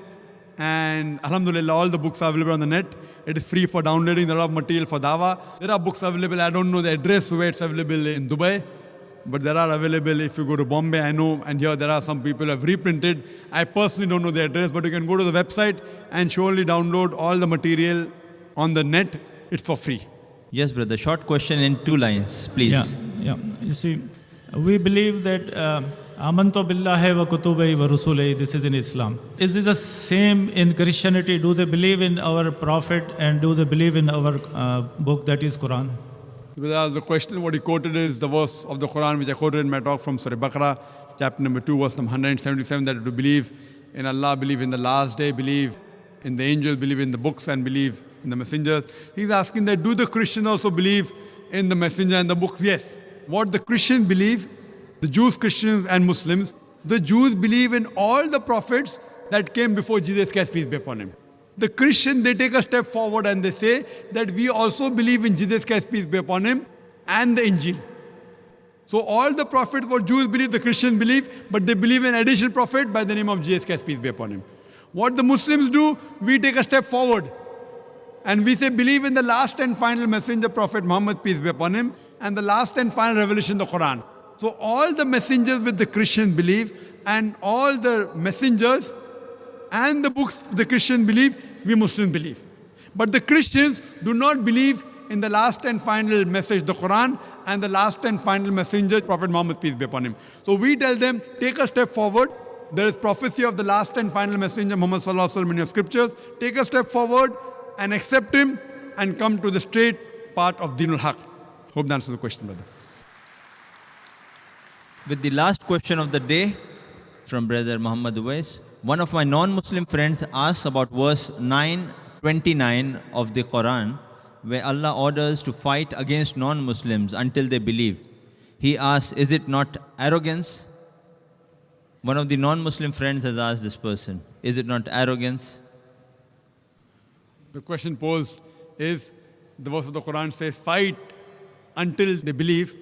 and alhamdulillah, all the books are available on the net. It is free for downloading. There are a lot of material for dawah. There are books available. I don't know the address where it's available in Dubai, but there are available if you go to Bombay, I know, and here there are some people who have reprinted. I personally don't know the address, but you can go to the website and surely download all the material on the net. It's for free. Yes, brother. Short question in 2 lines, please. Yeah. You see, we believe that Amantu billahi wa kutubihi wa rusulihi, this is in Islam. Is it the same in Christianity? Do they believe in our Prophet and do they believe in our book, that is Quran? As the question, what he quoted is the verse of the Quran which I quoted in my talk from Surah Baqarah, chapter number 2, verse number 177, that to believe in Allah, believe in the last day, believe in the angels, believe in the books, and believe in the messengers. He's asking that, do the Christians also believe in the messenger and the books? Yes. What the Christians believe, the Jews, Christians, and Muslims, the Jews believe in all the prophets that came before Jesus Christ, peace be upon him. The Christian, they take a step forward and they say that we also believe in Jesus Christ, peace be upon him, and the Injil. So all the prophets, what Jews believe, the Christians believe, but they believe in additional prophet by the name of Jesus Christ, peace be upon him. What the Muslims do, we take a step forward and we say believe in the last and final messenger, Prophet Muhammad, peace be upon him, and the last and final revelation, the Quran. So all the messengers with the Christians believe, and all the messengers and the books the Christians believe, we Muslims believe. But the Christians do not believe in the last and final message, the Quran, and the last and final messenger, Prophet Muhammad, peace be upon him. So we tell them, take a step forward. There is prophecy of the last and final messenger, Muhammad sallallahu alaihi wasallam, in your scriptures. Take a step forward and accept him and come to the straight path of Dinul Haq. Hope that answers the question, brother. With the last question of the day from Brother Muhammad Uwais, one of my non-Muslim friends asks about verse 9:29 of the Quran, where Allah orders to fight against non-Muslims until they believe. He asks, is it not arrogance? One of the non-Muslim friends has asked this person, is it not arrogance? The question posed is, the verse of the Quran says, fight until they believe.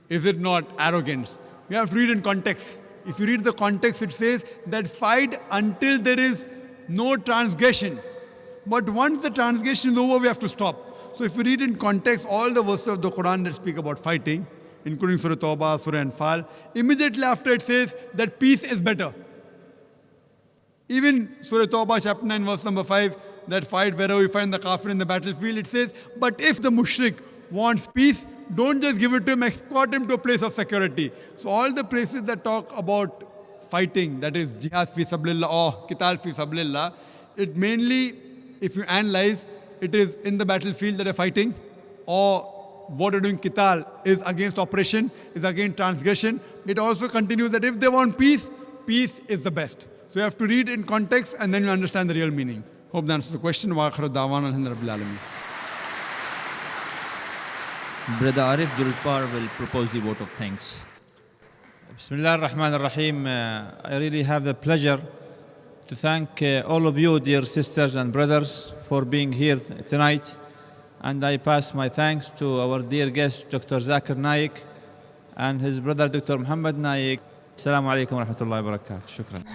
Is it not arrogance? You have to read in context. If you read the context, it says that fight until there is no transgression. But once the transgression is over, we have to stop. So if you read in context all the verses of the Quran that speak about fighting, including Surah Tawbah, Surah Anfal, immediately after it says that peace is better. Even Surah Tawbah, chapter 9, verse number 5, that fight wherever you find the kafir in the battlefield, it says, but if the mushrik wants peace, don't just give it to him, escort him to a place of security. So all the places that talk about fighting, that is jihad fi sabilillah or qital fi sabilillah, it mainly, if you analyze, it is in the battlefield that are fighting, or what are doing qital is against oppression, is against transgression. It also continues that if they want peace, peace is the best. So you have to read in context and then you understand the real meaning. Hope that answers the question. Wa akhiru da'wana alhamdulillahi rabbil alamin. Brother Arif Dulpar will propose the vote of thanks. Bismillah ar-Rahman ar-Rahim. I really have the pleasure to thank all of you, dear sisters and brothers, for being here tonight. And I pass my thanks to our dear guest, Dr. Zakir Naik, and his brother, Dr. Muhammad Naik. Assalamu alaikum wa rahmatullahi wa barakatuh. Shukran.